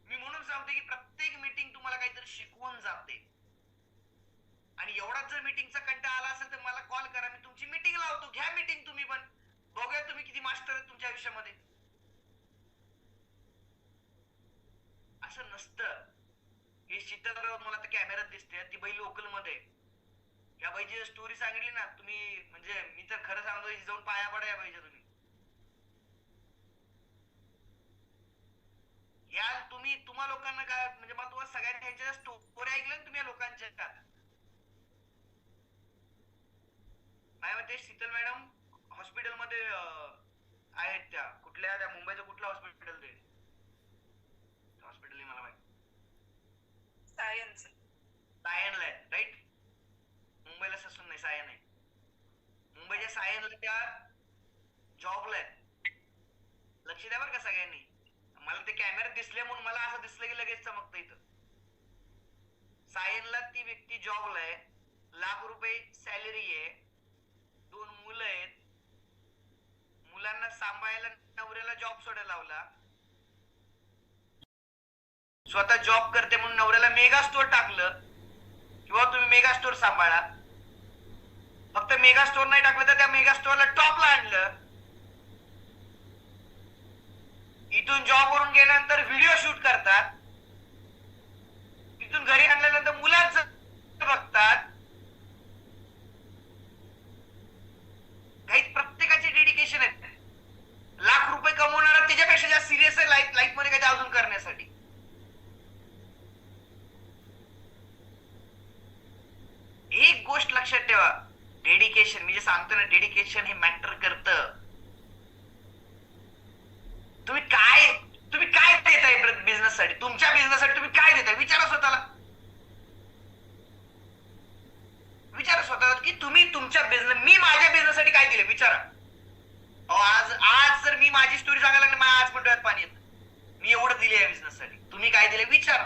मी म्हणून सांगतोय की प्रत्येक मीटिंग तुम्हाला काहीतरी शिकवून जाते. आणि एवढाच जर मीटिंगचा कंटाळा आला असेल तर मला कॉल करा, मी तुमची मीटिंग लावतो, घ्या मीटिंग तुम्ही पण, बघूया तुम्ही किती मास्टर आहेत तुमच्या आयुष्यामध्ये. असं नसतं. हे शीतल राऊत मला तर कॅमेऱ्यात दिसते, ती बाई लोकल मध्ये. या बाईची स्टोरी सांगितली ना तुम्ही, म्हणजे मी तर खरं सांगतो जाऊन पाया पडा या बाईच्या तुम्ही. या तुम्ही तुम्हा लोकांना काय म्हणजे मला तुम्हाला सगळ्यांना ह्यांच्या स्टोरी ऐकलं ना तुम्ही या लोकांच्या का काय म्हणते शीतल मॅडम हॉस्पिटलमध्ये आहेत त्या कुठल्या त्या मुंबईचं कुठलं हॉस्पिटल ते हॉस्पिटल मला माहिती सायनला आहे राईट मुंबईला ससून नाही सायन आहे मुंबईच्या सायनला त्या जॉबला आहेत लक्ष द्या बरं का सगळ्यांनी मला ते कॅमेऱ्यात दिसले म्हणून मला असं दिसलं की लगेच चमकतं इथं सायनला ती व्यक्ती जॉबला आहे ₹1,00,000 सॅलरी आहे 2 मुलं आहेत मुलांना सांभाळायला नवऱ्याला जॉब सोडायला लावला स्वतः जॉब करते म्हणून नवऱ्याला मेगा स्टोअर टाकलं किंवा तुम्ही मेगा स्टोअर सांभाळा फक्त मेगा स्टोअर नाही टाकलं तर त्या मेगा स्टोअरला टॉपला आणलं इथून जॉब वरून गेल्यानंतर व्हिडिओ शूट करतात तिथून घरी आणल्यानंतर मुलांचं बघतात काही प्रत्येकाचे डेडिकेशन आहे ₹1,00,000 कमवणारा त्याच्यापेक्षा जास्त सिरियस आहे लाईफ मध्ये काही अजून करण्यासाठी एक गोष्ट लक्षात ठेवा डेडिकेशन मी जे सांगतो ना डेडिकेशन हे मॅटर करतं तुम्ही काय देताय बिझनेस साठी तुमच्या बिझनेस साठी तुम्ही काय देताय विचारा स्वतःला की तुम्ही तुमच्या बिझनेस मी माझ्या बिझनेस साठी काय दिले विचारा आज जर मी माझी स्टोरी सांगायला लागली माझ्या आज पण डोळ्यात पाणी येतं मी एवढं दिले या बिझनेस साठी तुम्ही काय दिले विचारा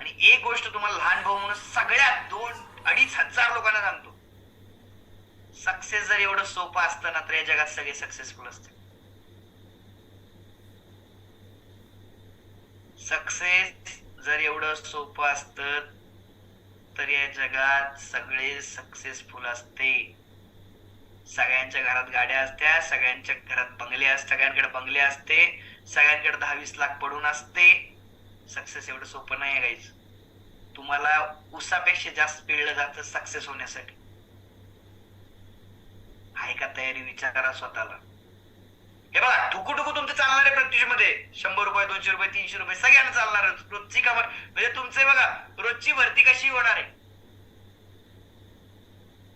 आणि एक गोष्ट तुम्हाला लहान भाऊ म्हणून सगळ्यात 2-2.5 हजार लोकांना सांगतो सक्सेस जर एवढं सोपं असतं ना तर या जगात सगळे सक्सेसफुल असते सक्सेस जर एवढं सोपं असतं तर या जगात सगळे सक्सेसफुल असते सगळ्यांच्या घरात गाड्या असत्या सगळ्यांच्या घरात सगळ्यांकडे बंगले असते सगळ्यांकडे 10-20 लाख पडून असते सक्सेस एवढं सोपं नाही गाईज तुम्हाला उसापेक्षा जास्त पिळलं जातं सक्सेस होण्यासाठी आहे का तयारी विचार करा स्वतःला हे बघा ठुकू तुमचं चालणार आहे प्रत्युषमध्ये ₹100 ₹200 ₹300 सगळ्यांना चालणार रोजची कामं म्हणजे तुमचे बघा रोजची भरती कशी होणार आहे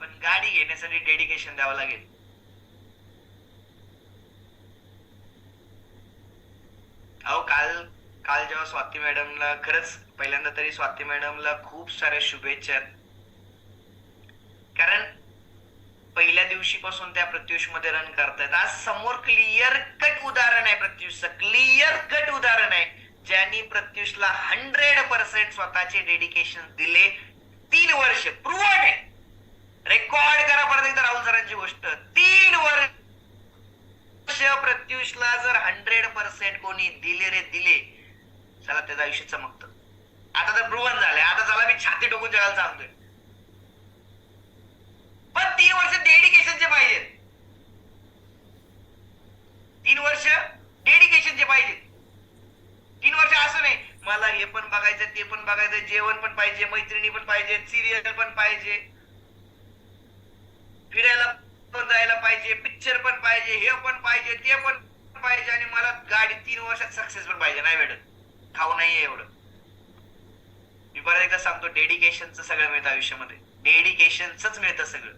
पण गाडी घेण्यासाठी डेडिकेशन द्यावं लागेल अहो काल जेव्हा स्वाती मॅडमला खरंच पहिल्यांदा तरी स्वाती मॅडमला खूप साऱ्या शुभेच्छा कारण पहिल्या दिवशीपासून त्या प्रत्युष मध्ये रन करतायत आज समोर क्लिअर कट उदाहरण आहे प्रत्युषचं क्लिअर कट उदाहरण आहे ज्यांनी प्रत्युषला 100% स्वतःचे डेडिकेशन दिले 3 वर्ष प्रूव्हन आहे रेकॉर्ड करा परत एकदा राहुल सरांची गोष्ट 3 वर्ष प्रत्युषला जर 100% कोणी दिले चला त्याचं आयुष्य चमकतं आता तर प्रूव्हन झालंय आता चला मी छाती टोकून जगायला सांगतोय पण 3 वर्ष डेडिकेशनचे पाहिजेत 3 वर्ष डेडिकेशनचे पाहिजेत 3 वर्ष असं नाही मला हे पण बघायचं ते पण बघायचं जेवण पण पाहिजे मैत्रिणी पण पाहिजे सिरियल पण पाहिजे फिरायला पण जायला पाहिजे पिक्चर पण पाहिजे हे पण पाहिजे ते पण पाहिजे आणि मला गाडी 3 वर्षात सक्सेस पण पाहिजे नाही मॅडम खाऊ नाहीये एवढं मी परत एकदा सांगतो डेडिकेशनचं सगळं मिळतं आयुष्यामध्ये डेडिकेशनच मिळतं सगळं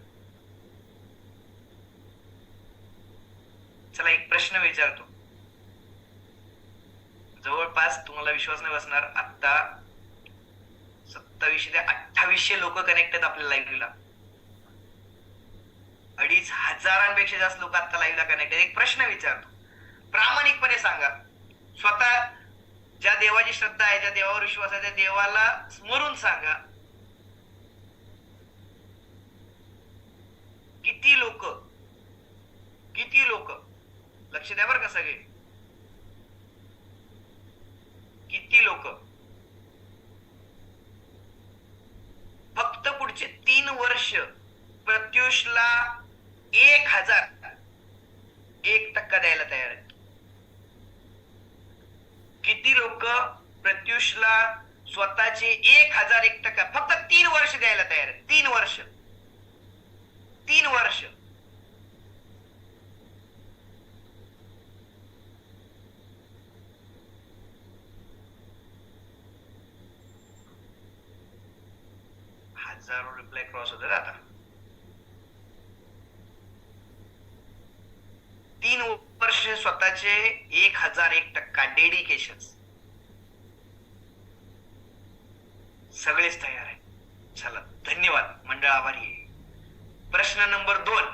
चला एक प्रश्न विचारतो जवळपास तुम्हाला विश्वास नाही बसणार आता 2700 ते 2800 लोक कनेक्टेड आपल्या लाईव्हला 2,500 जास्त लोक आता लाईव्हला कनेक्टेड एक प्रश्न विचारतो प्रामाणिकपणे सांगा स्वतः ज्या देवाची श्रद्धा आहे ज्या देवावर विश्वास आहे त्या देवाला स्मरून सांगा किती लोक लक्ष द्या बरं का सगळे किती लोक फक्त पुढचे 3 वर्ष प्रत्युषला 1% द्यायला तयार आहेत किती लोक प्रत्युषला स्वतःचे 1,001% फक्त 3 वर्ष द्यायला तयार आहेत 3 वर्ष हजारो रिप्लाय क्रॉस होतात आता. 3 वर्ष स्वतःचे 1001% डेडिकेशन. सगळेच तयार आहे. चला धन्यवाद मंडळ, आभारी आहे. प्रश्न नंबर 2.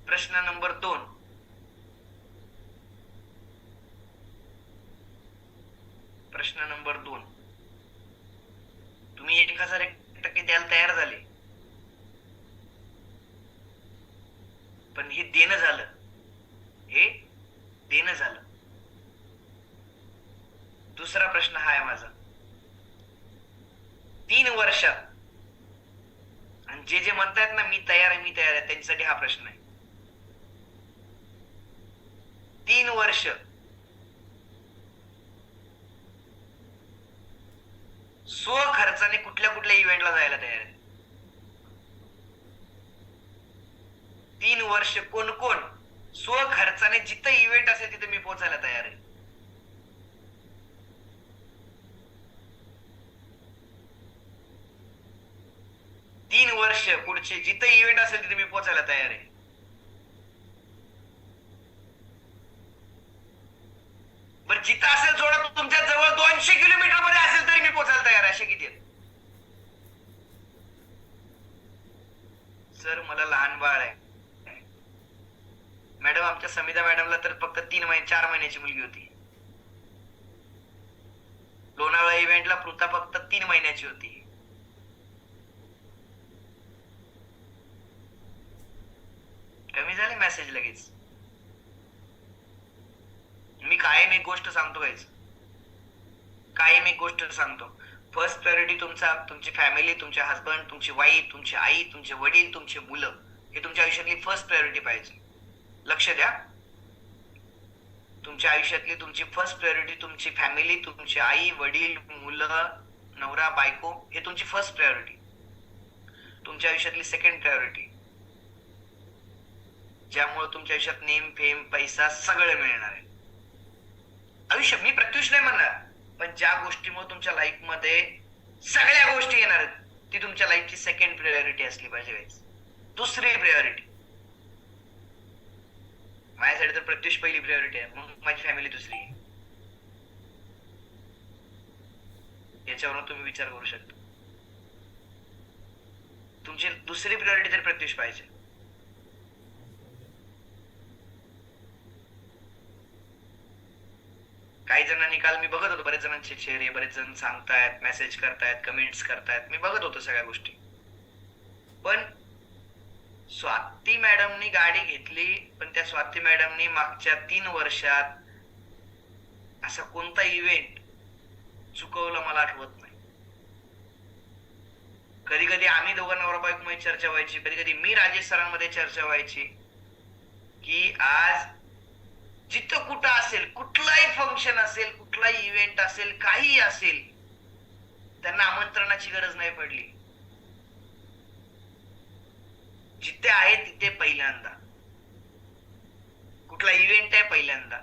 प्रश्न नंबर 2. प्रश्न नंबर 2. तुम्ही 1001% द्यायला तयार झाले, पण हे देणं झालं. हे देणं झालं. दुसरा प्रश्न हा आहे माझा. 3 वर्षात, आणि जे जे म्हणतायत ना मी तयार आहे, मी तयार आहे, त्यांच्यासाठी हा प्रश्न आहे. 3 वर्ष स्वखर्चाने कुठल्या कुठल्या इव्हेंटला जायला तयार आहे? 3 वर्ष कोण कोण स्वखर्चाने जिथं इव्हेंट असेल तिथे मी पोहोचायला तयार आहे? तीन वर्ष पुढचे जिथं इव्हेंट असेल तिथे मी पोहोचायला तयार आहे. बरं, जिथं असेल सोडा, तुमच्या जवळ 200 किलोमीटर मध्ये असेल तरी मी पोहोचायला तयार आहे. असे किती आहेत? सर मला लहान बाळ आहे. मॅडम आमच्या समिता मॅडमला तर फक्त 4 महिन्याची मुलगी होती. लोणावळा इव्हेंटला पृथा फक्त 3 महिन्याची होती. कमी झाले मेसेज लगेच. मी कायम एक गोष्ट सांगतो गाईज, कायम एक गोष्ट सांगतो. फर्स्ट प्रायोरिटी तुमची फॅमिली, तुमचे हसबंड, तुमची वाईफ, तुमची आई, तुमचे वडील, तुमचे मुलं, हे तुमच्या आयुष्यातली फर्स्ट प्रायोरिटी पाहिजे. लक्ष द्या. तुमच्या आयुष्यातली तुमची फर्स्ट प्रायोरिटी तुमची फॅमिली, तुमची आई, वडील, मुलं, नवरा, बायको, हे तुमची फर्स्ट प्रायोरिटी. तुमच्या आयुष्यातली सेकंड प्रायोरिटी, ज्यामुळे तुमच्या आयुष्यात नेम, फेम, पैसा सगळं मिळणार आहे. आयुष्य मी प्रत्युष नाही म्हणणार, पण ज्या गोष्टीमुळे तुमच्या लाईफ मध्ये सगळ्या गोष्टी येणार आहेत ती तुमच्या लाईफची सेकंड प्रायोरिटी असली पाहिजे. दुसरी प्रायोरिटी माझ्यासाठी तर प्रत्युष पहिली प्रायोरिटी आहे, मग माझी फॅमिली दुसरी आहे. याच्यावरून तुम्ही विचार करू शकता. तुमची दुसरी प्रायोरिटी तर प्रत्युष पाहिजे. काही जणांनी, काल मी बघत होतो बरेच जणांचे चेहरे, बरेच जण सांगतायत, मेसेज करतायत, कमेंट्स करतायत, मी बघत होतो सगळ्या गोष्टी. पण स्वाती मॅडमनी गाडी घेतली, पण त्या स्वाती मॅडमनी मागच्या 3 वर्षात असा कोणता इव्हेंट चुकवला मला आठवत नाही. कधी कधी आम्ही दोघं नवरा बायको मध्ये चर्चा व्हायची, कधी कधी मी राजेश सरांमध्ये चर्चा व्हायची की आज जिथं कुठं असेल, कुठलाही फंक्शन असेल, कुठलाही इव्हेंट असेल, काही असेल, त्यांना आमंत्रणाची गरज नाही पडली. जिथे आहे तिथे पहिल्यांदा, कुठला इव्हेंट आहे पहिल्यांदा,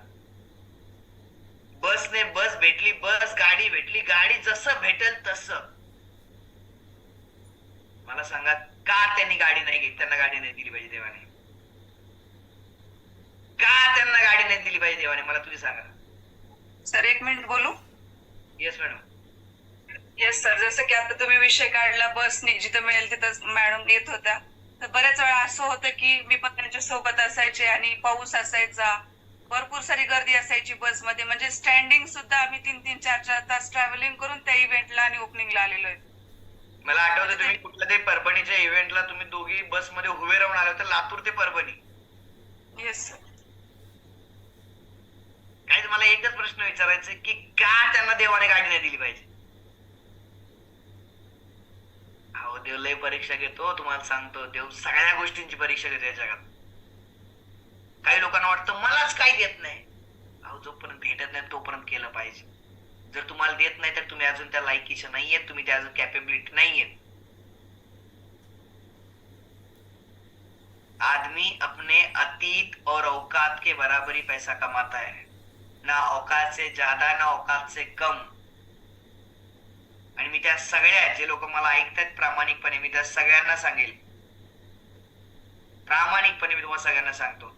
बसने बस भेटली, बस गाडी भेटली, गाडी जसं भेटेल तसं. मला सांगा, का त्यांनी गाडी नाही घेतली, त्यांना गाडी नाही दिली पाहिजे देवाने? का त्यांना गाडी नाही दिली पाहिजे देवाने? मला तुम्ही सांगा. सर 1 मिनिट बोलू? Yes madam. येस सर, जसं की आता तुम्ही विषय काढला बसने, जिथं मिळेल तिथं मॅडम येत होत्या. तर बऱ्याच वेळा असं होतं की मी पण त्यांच्या सोबत असायचे आणि पाऊस असायचा, भरपूर सारी गर्दी असायची बसमध्ये, म्हणजे स्टँडिंग सुद्धा आम्ही 3-3, 4-4 तास ट्रॅव्हलिंग करून त्या इव्हेंटला आणि ओपनिंगला आलेलो आहे. मला आठवतं तुम्ही कुठल्या तरी परभणीच्या इव्हेंटला तुम्ही दोघी बसमध्ये उभे राहून आले होते, लातूर ते परभणी. Yes sir. काय मला एकच प्रश्न विचारायचा की का त्यांना देवाने गाडी नाही दिली पाहिजे? अहो, देव लय परीक्षा घेतो, तुम्हाला सांगतो. देव सगळ्या गोष्टींची परीक्षा घेतो या जगात. काही लोकांना वाटतं मलाच काही देत नाही. अहो, जोपर्यंत भेटत नाही तोपर्यंत केलं पाहिजे. जर तुम्हाला देत नाही तर तुम्ही अजून त्या लायकीचे नाहीयेत, तुम्ही त्या अजून कॅपेबिलिटी नाहीयेत. आदमी अपने अतीत और औकात के बराबरी पैसा कमाता है, ना औकात से ज्यादा ना औकात से कम. आणि मी त्या सगळ्या जे लोक मला ऐकतात प्रामाणिकपणे, मी त्या सगळ्यांना सांगेल, प्रामाणिकपणे मी तुम्हाला सगळ्यांना सांगतो,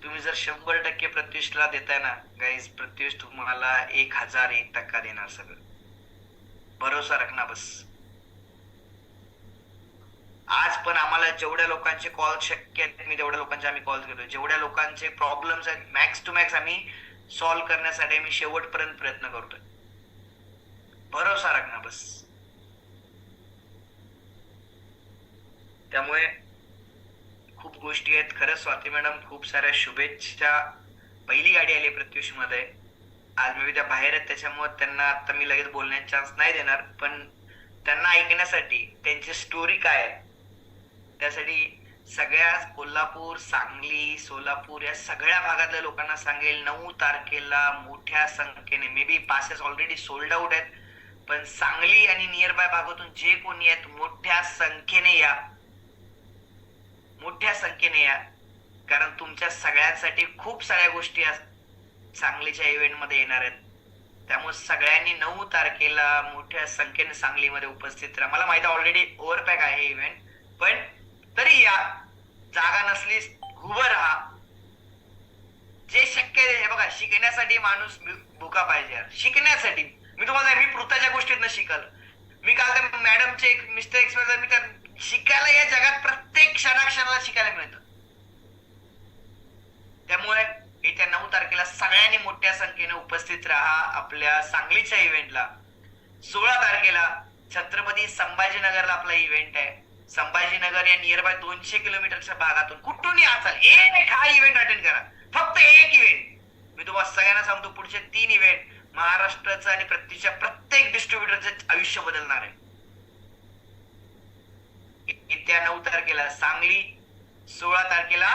तुम्ही जर 100% प्रत्युषला देताय ना गाईज, प्रत्युष तुम्हाला 1001% देणार. सगळं भरोसा रखना बस. आज पण आम्हाला जेवढ्या लोकांचे कॉल शक्य आहेत मी तेवढ्या लोकांचे आम्ही कॉल करतो. जेवढ्या लोकांचे प्रॉब्लेम्स आहेत मॅक्स टू मॅक्स आम्ही सॉल्व्ह करण्यासाठी आम्ही शेवटपर्यंत प्रयत्न करतोय. भरोसा रखना बस. त्यामुळे खूप गोष्टी आहेत. खरंच स्वाती मॅडम खूप साऱ्या शुभेच्छा. पहिली गाडी आली प्रत्युष मध्ये, आज मी त्या बाहेर आहेत त्याच्यामुळे त्यांना आता मी लगेच बोलण्याचा चान्स नाही देणार, पण त्यांना ऐकण्यासाठी त्यांची स्टोरी काय आहे त्यासाठी सगळ्या कोल्हापूर, सांगली, सोलापूर या सगळ्या भागातल्या लोकांना सांगेल 9 तारखेला मोठ्या संख्येने, may be passes already sold out आहेत, पण सांगली आणि नियर बाय भागातून जे कोणी आहेत मोठ्या संख्येने या, मोठ्या संख्येने या. कारण तुमच्या सगळ्यांसाठी खूप साऱ्या गोष्टी सांगलीच्या इव्हेंट मध्ये येणार आहेत. त्यामुळे सगळ्यांनी 9 तारखेला मोठ्या संख्येने सांगलीमध्ये उपस्थित राहा. मला माहिती ऑलरेडी ओव्हरपॅक आहे इव्हेंट, पण तरी या, जागा नसली उभं राहा. जे शक्य आहे बघा, शिकण्यासाठी माणूस भुका पाहिजे. शिकण्यासाठी मी तुम्हाला मी पृथ्वीच्या गोष्टीतनं शिकल. मी काल त्या मॅडमचे एक मिस्टर एक्सप्रेस, मी त्या शिकायला या जगात प्रत्येक क्षणाक्षणाला शिकायला मिळतं. त्यामुळे येत्या 9 तारखेला सगळ्यांनी मोठ्या संख्येने उपस्थित राहा आपल्या सांगलीच्या इव्हेंटला. 16 तारखेला छत्रपती संभाजीनगरला आपला इव्हेंट आहे. संभाजीनगर या नियर बाय 200 किलोमीटरच्या भागातून कुठूनही असाल, एक हा इव्हेंट अटेंड करा. फक्त एक इव्हेंट. मी तुम्हाला सगळ्यांना सांगतो, पुढचे 3 इव्हेंट महाराष्ट्राचं आणि प्रत्येक डिस्ट्रीब्युटरचं आयुष्य बदलणार आहे. येत्या 9 तारखेला सांगली, 16 तारखेला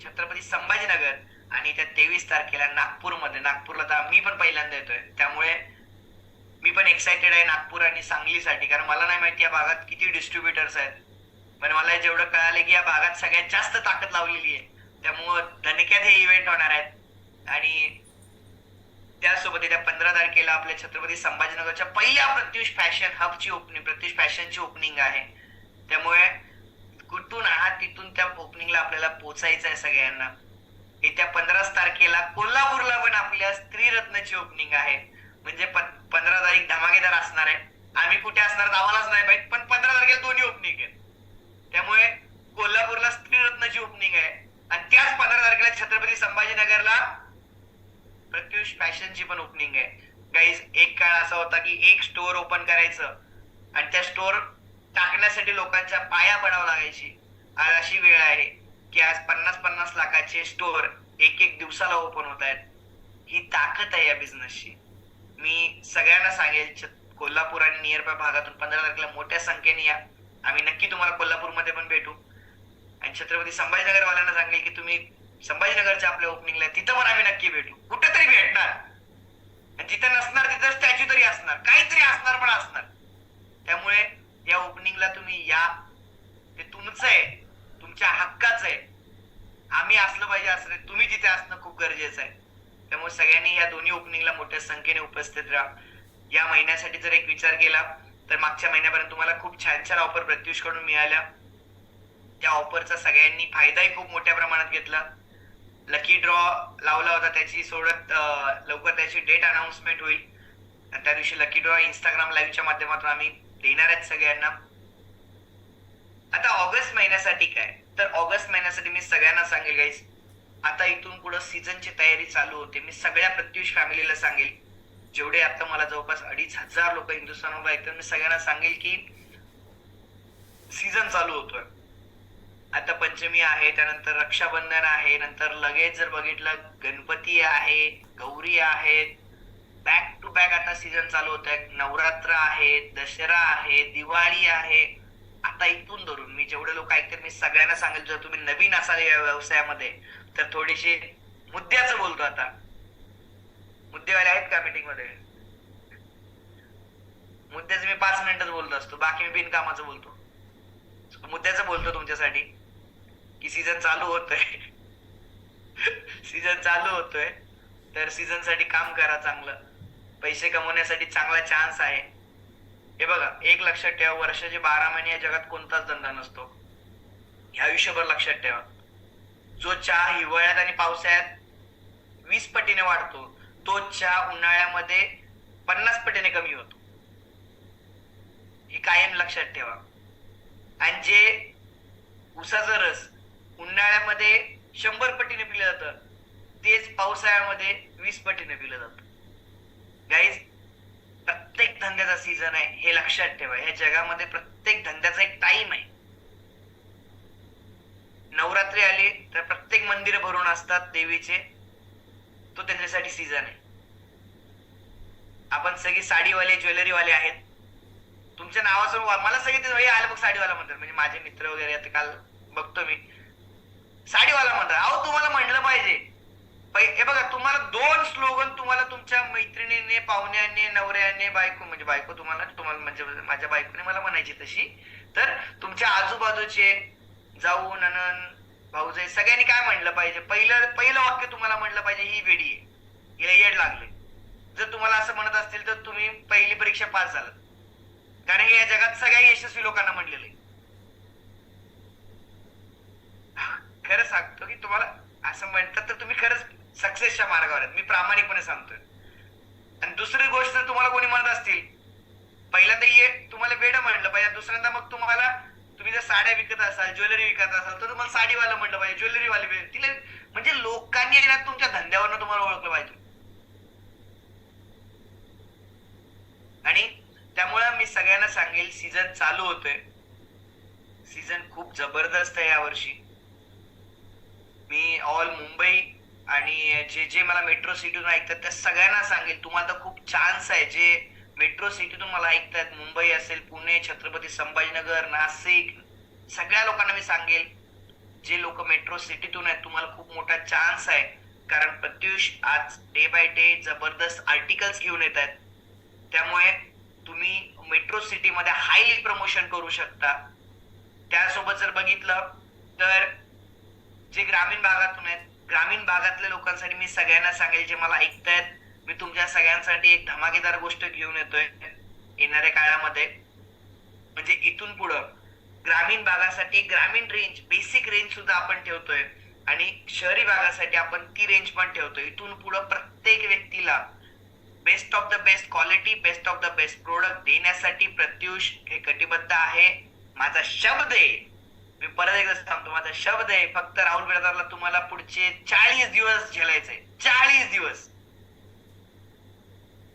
छत्रपती संभाजीनगर आणि त्या 23 तारखेला नागपूरमध्ये. नागपूरला तर मी पण पहिल्यांदा येतोय, त्यामुळे मी पण एक्साइटेड आहे नागपूर आणि सांगलीसाठी. कारण मला नाही माहिती या भागात किती डिस्ट्रीब्युटर्स आहेत, पण मला जेवढं कळालं की या भागात सगळ्यात जास्त ताकद लावलेली आहे. त्यामुळं धनक्यात हे इव्हेंट होणार आहेत. आणि त्यासोबत येत्या 15 तारखेला आपल्या छत्रपती संभाजीनगरच्या पहिल्या प्रत्युष फॅशन हबची ओपनिंग, प्रत्युष फॅशनची ओपनिंग आहे. त्यामुळे कुठून आहात तिथून त्या ओपनिंगला आपल्याला पोहोचायचं आहे सगळ्यांना. येत्या 15 तारखेला कोल्हापूरला पण आपल्या स्त्रीरत्नची ओपनिंग आहे. म्हणजे 15 तारीख धमाकेदार असणार आहे. आम्ही कुठे असणार आम्हालाच नाही माहित, पण 15 तारखेला दोन्ही ओपनिंग आहेत. त्यामुळे कोल्हापूरला स्त्रीरत्नची ओपनिंग आहे आणि त्याच 15 तारखेला छत्रपती संभाजीनगरला प्रत्युष फॅशनची पण ओपनिंग आहे. गाईज, एक काळ असा होता की एक स्टोअर ओपन करायचं आणि त्या स्टोअर टाकण्यासाठी लोकांच्या पाया पडावं लागायची. आज अशी वेळ आहे की आज 50-50 लाखाचे स्टोअर एक दिवसाला ओपन होत आहेत. ही ताकद आहे या बिझनेसची. मी सगळ्यांना सांगेल कोल्हापूर आणि नियर बाय भागातून 15 तारखेला मोठ्या संख्येने या. आम्ही नक्की तुम्हाला कोल्हापूरमध्ये पण भेटू. आणि छत्रपती संभाजीनगर वाल्यांना सांगेल की तुम्ही संभाजीनगरच्या आपल्या ओपनिंगला तिथं पण आम्ही नक्की भेटू. कुठेतरी भेटणार. आणि जिथं नसणार तिथं स्टॅच्यू तरी असणार, काहीतरी असणार पण असणार. त्यामुळे या ओपनिंगला तुम्ही या. ते तुमचं आहे, तुमच्या हक्काचं आहे. आम्ही असलं पाहिजे असं तुम्ही तिथे असणं खूप गरजेचं आहे. त्यामुळे सगळ्यांनी या दोन्ही ओपनिंगला मोठ्या संख्येने उपस्थित राहा. या महिन्यासाठी जर एक विचार केला तर मागच्या महिन्यापर्यंत तुम्हाला खूप छान ऑफर प्रत्युष कडून मिळाल्या. त्या ऑफरचा सगळ्यांनी फायदाही खूप मोठ्या प्रमाणात घेतला. लकी ड्रॉ लावला होता, त्याची सोडत लवकर त्याची डेट अनाउन्समेंट होईल. आणि त्या दिवशी लकी ड्रॉ इंस्टाग्राम लाईव्हच्या माध्यमातून आम्ही देणार आहेत सगळ्यांना. आता ऑगस्ट महिन्यासाठी काय, तर ऑगस्ट महिन्यासाठी मी सगळ्यांना सांगेल गाईज, आता इथून पुढे सीझनची तयारी चालू होते. मी सगळ्या प्रत्युष फॅमिलीला सांगेल, जेवढे आता मला जवळपास 2,500 लोक हिंदुस्थानवर ऐकतात, मी सगळ्यांना सांगेल की सीझन चालू होतोय. आता पंचमी आहे, त्यानंतर रक्षाबंधन आहे, नंतर लगेच जर बघितलं गणपती आहे, गौरी आहेत, बॅक टू बॅक आता सीझन चालू होत आहे. नवरात्र आहे, दसरा आहे, दिवाळी आहे. आता इथून धरून मी जेवढे लोक ऐकतात मी सगळ्यांना सांगेल, जर तुम्ही नवीन असाल या व्यवसायामध्ये तर थोडीशी मुद्द्याचं बोलतो. आता मुद्देवाले आहेत का मीटिंग मध्ये? मुद्द्याचं मी 5 मिनिटच बोलतो असतो, बाकी मी बिनकामाचं बोलतो. मुद्द्याचं बोलतो तुमच्यासाठी की सीझन चालू होतोय. सीझन चालू होतोय तर सीझन साठी काम करा चांगलं. पैसे कमवण्यासाठी चांगला चान्स आहे. हे बघा, एक लक्षात ठेवा, वर्षाचे 12 महिने या जगात कोणताच धंदा नसतो. हे आयुष्यभर लक्षात ठेवा. जो चहा हिवाळ्यात आणि पावसाळ्यात 20 पटीने वाढतो, तो चहा उन्हाळ्यामध्ये 50 पटीने कमी होतो. हे कायम लक्षात ठेवा. आणि जे उसाचा रस उन्हाळ्यामध्ये 100 पटीने पिलं जातं, तेच पावसाळ्यामध्ये 20 पटीने पिलं जातं. गाईज, प्रत्येक धंद्याचा सीझन आहे, हे लक्षात ठेवा. या जगामध्ये प्रत्येक धंद्याचा एक टाइम आहे. नवरात्री आली तर प्रत्येक मंदिर भरून असतात देवीचे, तो त्यांच्यासाठी सीझन आहे. आपण सगळी साडीवाले, ज्वेलरीवाले आहेत. तुमच्या नावासमोर मला सगळे ते आले बघ साडीवाला म्हणतात, म्हणजे माझे मित्र वगैरे आता काल बघतो मी साडीवाला म्हणतात. अहो, तुम्हाला म्हणलं पाहिजे. हे बघा, तुम्हाला 2 स्लोगन तुम्हाला तुमच्या मैत्रिणीने, पाहुण्याने, नवऱ्याने, बायको म्हणजे बायको तुम्हाला म्हणजे माझ्या बायकोने मला म्हणायची तशी, तर तुमच्या आजूबाजूचे जाऊ, ननन, भाऊजाई सगळ्यांनी काय म्हणलं पाहिजे? पहिलं वाक्य तुम्हाला म्हणलं पाहिजे, ही वेडी आहे, हिला येड लागले. जर तुम्हाला असं म्हणत असतील तर तुम्ही पहिली परीक्षा पास झालात. कारण या जगात सगळ्या यशस्वी लोकांना म्हणलेलं आहे. खरं सांगतो की तुम्हाला असं म्हणतात तर तुम्ही खरंच सक्सेसच्या मार्गावर आहेत, मी प्रामाणिकपणे सांगतोय. आणि दुसरी गोष्ट, तुम्हाला कोणी म्हणत असतील, पहिल्यांदा ये तुम्हाला वेड म्हणलं पाहिजे, दुसऱ्यांदा मग तुम्ही जर साड्या विकत असाल, ज्वेलरी विकत असाल, तर तुम्हाला साडीवाला म्हणलं पाहिजे, ज्वेलरीवाले तिला, म्हणजे लोकांनी तुमच्या धंद्यावरनं तुम्हाला ओळखलं पाहिजे. आणि त्यामुळं मी सगळ्यांना सांगेल, सीझन चालू होतोय, सीझन खूप जबरदस्त आहे यावर्षी. मी ऑल मुंबई आणि जे मला मेट्रो सिटीतून ऐकतात त्या सगळ्यांना सांगेल, तुम्हाला तर खूप चान्स आहे. जे मेट्रो सिटीतून मला ऐकतात, मुंबई असेल, पुणे, छत्रपती संभाजीनगर, नाशिक, सगळ्या लोकांना मी सांगेल, जे लोक मेट्रो सिटीतून आहेत, तुम्हाला खूप मोठा चान्स आहे. कारण प्रत्युष आज डे बाय डे जबरदस्त आर्टिकल्स घेऊन येत आहेत. त्यामुळे तुम्ही मेट्रो सिटीमध्ये हायली प्रमोशन करू शकता. त्यासोबत जर बघितलं तर जे ग्रामीण भागातून आहेत, ग्रामीण भागातल्या लोकांसाठी मी सगळ्यांना सांगेल, जे मला ऐकतायत, मी तुमच्या सगळ्यांसाठी एक धमाकेदार गोष्ट घेऊन येतोय येणाऱ्या काळामध्ये. म्हणजे इथून पुढं ग्रामीण भागासाठी ग्रामीण रेंज, बेसिक रेंज सुद्धा आपण ठेवतोय आणि शहरी भागासाठी आपण ती रेंज पण ठेवतोय. इथून पुढं प्रत्येक व्यक्तीला best of the best quality, best of the best product देण्यासाठी प्रत्युष हे कटिबद्ध आहे. माझा शब्द आहे, मी परत एकदा सांगतो, माझा शब्द आहे. फक्त राहुल बिरादारला तुम्हाला पुढचे 40 दिवस झेलायचंय. 40 दिवस,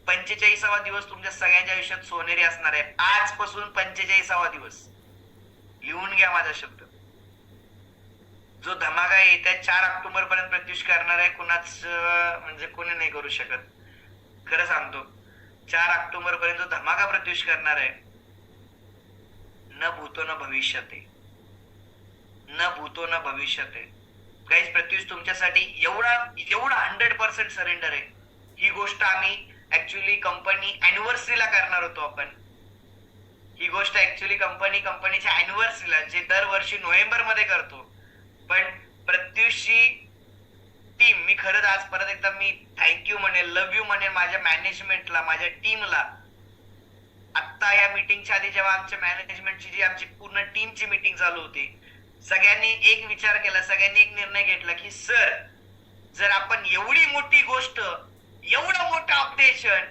45वा दिवस तुमच्या सगळ्यांच्या आयुष्यात सोनेरी असणार आहे. आजपासून 45वा दिवस लिहून घ्या माझा शब्द. जो धमाका आहे त्या 4 ऑक्टोबर पर्यंत प्रत्युष करणार आहे, कुणाच म्हणजे कोणी नाही करू शकत. खरं सांगतो, 4 ऑक्टोबर पर्यंत धमाका प्रत्युष करणार आहे. न भूतो न भविष्यते, न भूतो न भविष्यते. गाईज, प्रत्युष तुमच्यासाठी एवढा 100% सरेंडर आहे. ही गोष्ट आम्ही ऍक्च्युअली कंपनी अॅनिव्हर्सरीला करणार होतो आपण. ही गोष्ट ऍक्च्युअली कंपनीच्या अॅनिव्हर्सरीला, जे दरवर्षी नोव्हेंबर मध्ये करतो, पण प्रत्युषची टीम, मी खरंच आज परत एकदा मी थँक्यू म्हणेल, लव्ह यू म्हणेल माझ्या मॅनेजमेंटला, माझ्या टीमला. आता या मीटिंगच्या आधी जेव्हा आमच्या मॅनेजमेंटची जी आमची पूर्ण टीमची मीटिंग चालू होती, सगळ्यांनी एक विचार केला, सगळ्यांनी एक निर्णय घेतला की सर, जर आपण एवढी मोठी गोष्ट, एवढं मोठं अपडेशन,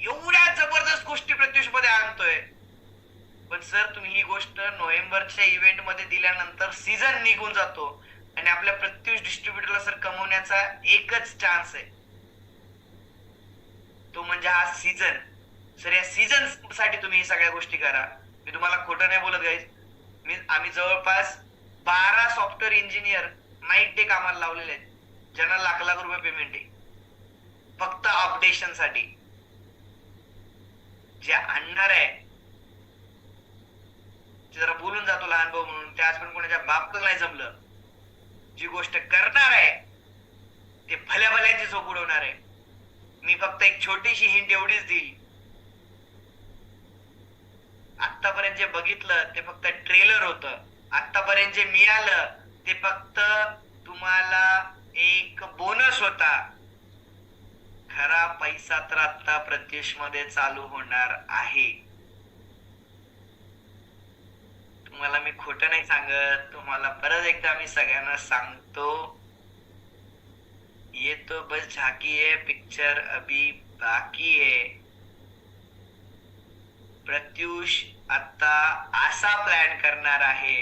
एवढ्या जबरदस्त गोष्टी प्रत्युष मध्ये आणतोय, पण सर तुम्ही ही गोष्ट नोव्हेंबरच्या इव्हेंट मध्ये दिल्यानंतर सीझन निघून जातो आणि आपल्या प्रत्युष डिस्ट्रीब्युटरला सर कमवण्याचा एकच चान्स आहे, तो म्हणजे हा सीझन. सर या सीझन साठी तुम्ही सगळ्या गोष्टी करा. मी तुम्हाला खोटं नाही बोलत गाईज. आम्ही जवळपास 12 सॉफ्टवेअर इंजिनियर नाईट डे कामाला लावलेले आहेत, ज्यांना लाख लाख रुपये पेमेंट आहे फक्त अपडेशन साठी. जे आणणार आहे ते जरा बोलून जातो लहान भाऊ म्हणून, ते आज पण कोणाच्या बाबतीत नाही जमलं. जी गोष्ट करणार आहे ते भल्या भल्यांची झोप उडवणार आहे. मी फक्त एक छोटीशी हिंट एवढीच देईल, आतापर्यंत जे बघितलं ते फक्त ट्रेलर होतं. आतापर्यंत जे मिळालं ते फक्त तुम्हाला एक बोनस होता. खरा पैसा तर आता प्रत्युष मध्ये चालू होणार आहे. तुम्हाला मी खोटं नाही सांगत, तुम्हाला परत एकदा मी सगळ्यांना सांगतो, ये तो बस झाकी है, पिक्चर अभी बाकी है. प्रत्युष आता असा प्लॅन करणार आहे,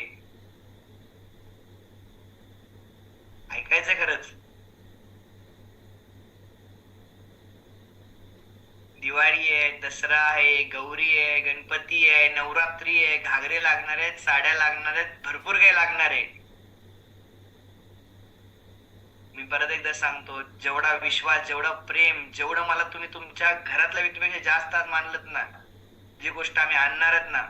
ऐकायचं खरंच, दिवाळी आहे, दसरा आहे, गौरी आहे, गणपती आहे, नवरात्री आहे, घागरे लागणार आहेत, साड्या लागणार आहेत, भरपूर काही लागणार आहे. मी परत एकदा सांगतो, जेवढा विश्वास, जेवढं प्रेम, जेवढं मला तुम्ही तुमच्या घरातल्या व्यक्तीपेक्षा जास्त आज मानलत ना, जी गोष्ट आम्ही आणणारच ना,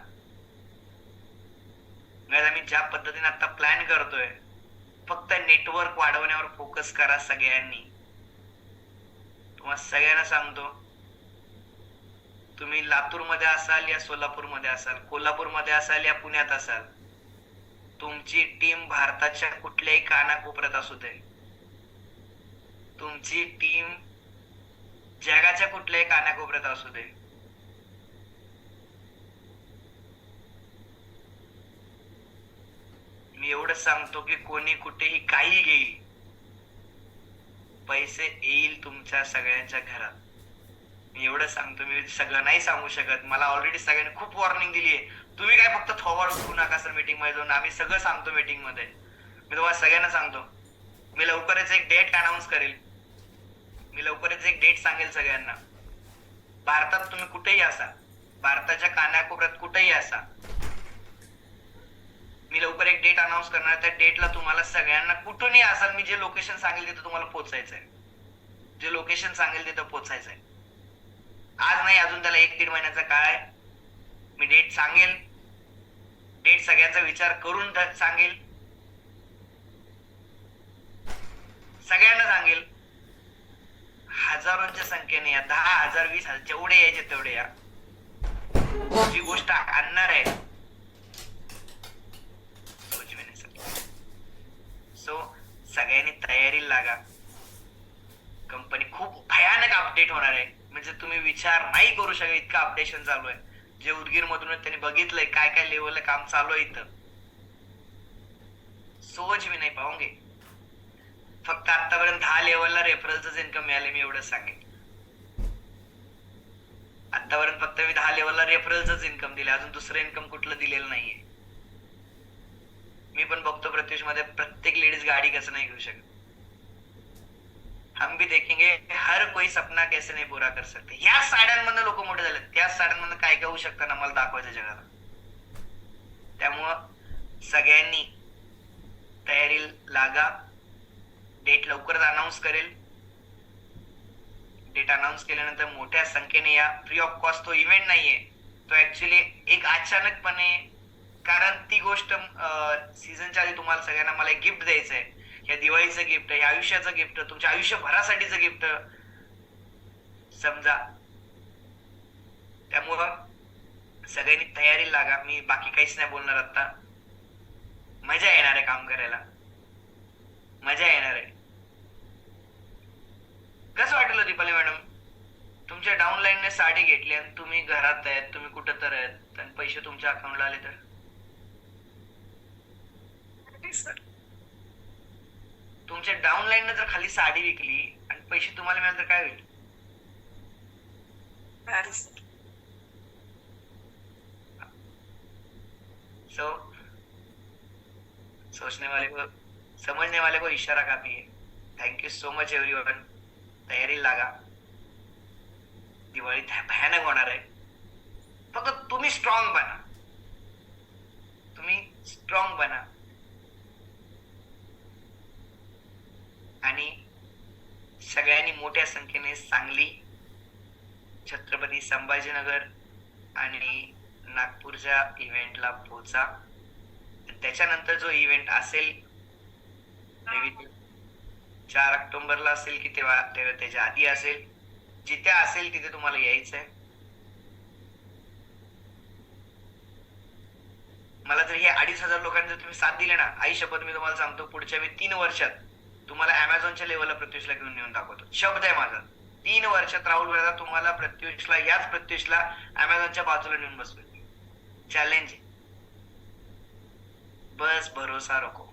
आम्ही ज्या पद्धतीने आता प्लॅन करतोय, फक्त नेटवर्क वाढवण्यावर फोकस करा सगळ्यांनी. तुम्हाला सगळ्यांना सांगतो, तुम्ही लातूर मध्ये असाल या सोलापूर मध्ये असाल, कोल्हापूर मध्ये असाल या पुण्यात असाल, तुमची टीम भारताच्या कुठल्याही कानाकोपऱ्यात असू दे, तुमची टीम जगाच्या कुठल्याही कानाकोपऱ्यात असू दे, मी एवढं सांगतो की कोणी कुठेही काही घेईल, पैसे येईल तुमच्या सगळ्यांच्या घरात. मी एवढं सांगतो, मी सगळं नाही सांगू शकत, मला ऑलरेडी सगळ्यांनी खूप वॉर्निंग दिली आहे. तुम्ही काय फक्त थोबाड उठवू नका सर मीटिंग मध्ये जाऊन, आम्ही सगळं सांगतो मीटिंग मध्ये. मी तुम्हाला सगळ्यांना सांगतो, मी लवकरच एक डेट अनाऊन्स करेल, मी लवकरच एक डेट सांगेल सगळ्यांना. भारतात तुम्ही कुठेही असा, भारताच्या कानाकोपऱ्यात कुठेही असा, मी लवकर एक डेट अनाऊन्स करणार. त्या डेटला तुम्हाला सगळ्यांना कुठूनही असाल, मी जे लोकेशन सांगेल तिथं तुम्हाला पोहोचायचंय, जे लोकेशन सांगेल तिथं पोहोचायचंय. आज नाही, अजून त्याला 1-1.5 महिन्याचा काळ आहे. मी डेट सांगेल, डेट सगळ्यांचा विचार करून सांगेल, सगळ्यांना सांगेल. हजारोंच्या संख्येने या, 10,000 20,000 जेवढे यायचे तेवढे या. जी गोष्ट आणणार आहे सो सगळ्यांनी तयारी लागा. कंपनी खूप भयानक अपडेट होणार आहे, म्हणजे तुम्ही विचार नाही करू शकत इतकं अपडेशन चालू आहे. जे उदगीर मधून त्यांनी बघितलंय काय काय लेवलला काम चालू आहे इथं, सोच मी नाही पाहूंगे. फक्त आतापर्यंत 10 लेवलला रेफरन्सच इन्कम मिळाले, मी एवढंच सांगेन. आतापर्यंत फक्त मी 10 लेवलला रेफरन्सच इन्कम दिले, अजून दुसरं इन्कम कुठलं दिलेलं नाहीये. मी पण बघतो प्रत्युष मध्ये प्रत्येक लेडीज गाडी कसं नाही घेऊ शकत. हम भी देखेंगे हर कोई सपना कैसे नहीं पूरा कर सकते. या साड्यांमधनं लोक मोठे झाले, त्या साड्यांमधनं काय काय होऊ शकतं ना मला दाखवायचं जगाला. त्यामुळं सगळ्यांनी तयारी लागा. डेट लवकरच अनाऊन्स करेल. डेट अनाऊन्स केल्यानंतर मोठ्या संख्येने या. फ्री ऑफ कॉस्ट तो इव्हेंट नाहीये, तो ऍक्च्युली एक अचानकपणे, कारण ती गोष्ट सीझनच्या आधी तुम्हाला सगळ्यांना मला एक गिफ्ट द्यायचंय. या दिवाळीचं गिफ्ट, या आयुष्याचं गिफ्ट, तुमच्या आयुष्यभरासाठीचं गिफ्ट समजा. त्यामुळं सगळ्यांनी तयारी लागा. मी बाकी काहीच नाही बोलणार आता. मजा येणार आहे काम करायला, मजा येणार आहे. कसं वाटलं दीपाली मॅडम, तुमच्या डाऊनलाईनने साडी घेतली आणि तुम्ही घरात आहेत, तुम्ही कुठं तर आहेत आणि पैसे तुमच्या अकाउंटला आले तर? तुमच्या डाऊनलाईनने जर खाली साडी विकली आणि पैसे तुम्हाला मिळाले तर काय होईल? सो सोचने वाले को, समझने वाले को इशारा काफी है. Thank you so much everyone. तयारी लागा, दिवाळी भयानक होणार आहे. फक्त तुम्ही स्ट्रॉंग बना, तुम्ही स्ट्रॉंग बना आणि सगळ्यांनी मोठ्या संख्येने सांगली, छत्रपती संभाजीनगर आणि नागपूरच्या इव्हेंटला पोहोचा. त्याच्यानंतर जो इव्हेंट असेल, मे बी 4 ऑक्टोबरला असेल की तेव्हा त्याच्या आधी असेल, जिथे असेल तिथे तुम्हाला यायचंय. मला जर हे 2,500 लोकांनी जर तुम्ही साथ दिले ना, आई शपथ मी तुम्हाला सांगतो, पुढच्या मी 3 वर्षात तुम्हाला अमेझॉनच्या लेवलला प्रत्युषला घेऊन दाखवतो. शब्द आहे माझा. 3 वर्षात राहुल दादा तुम्हाला प्रत्युषला, याच प्रत्युषला अमेझॉनच्या बाजूला नेऊन बसवेल. चॅलेंज आहे. बस भरोसा रखो.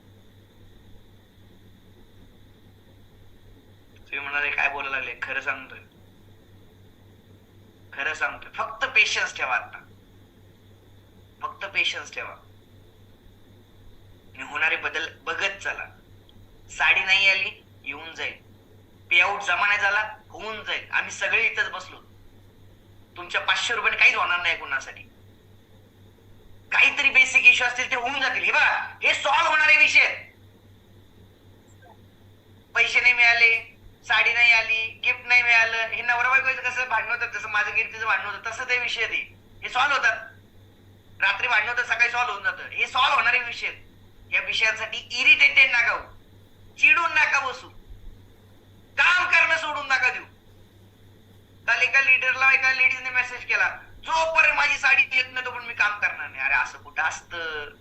तुम्ही म्हणाले काय बोलायला लागले, खरं सांगतोय, खरं सांगतोय. फक्त पेशन्स ठेवा, आता फक्त पेशन्स ठेवा. होणारे बदल बघत चला. साडी नाही आली, येऊन जाईल. पेआउट जमा नाही झाला, होऊन जाईल. आम्ही सगळे इथंच बसलो. तुमच्या 500 रुपयाने काहीच होणार नाही कोणासाठी. काहीतरी बेसिक इश्यू असतील ते होऊन जातील. हे बघा, हे सॉल्व्ह होणारे विषय. पैसे नाही मिळाले, साडी नाही आली, गिफ्ट नाही मिळालं, हे नवरा बायकोचं कसं भांडण होतं, जसं माझं कीर्तीचं भांडण होतं तसं ते विषय हे सॉल्व्ह होतात. रात्री भांडण होतं, सकाळी सॉल्व्ह होऊन जातं. हे सॉल्व्ह होणारे विषय. या विषयांसाठी इरिटेटेड नका होऊ, चिडून नका बसू, काम करणं सोडून नका देऊ. काल एका लीडरला एका लेडीजने मेसेज केला, जोपर्यंत माझी साडी येत नाही तोपर्यंत मी काम करणार नाही. अरे असं कुठं असतं.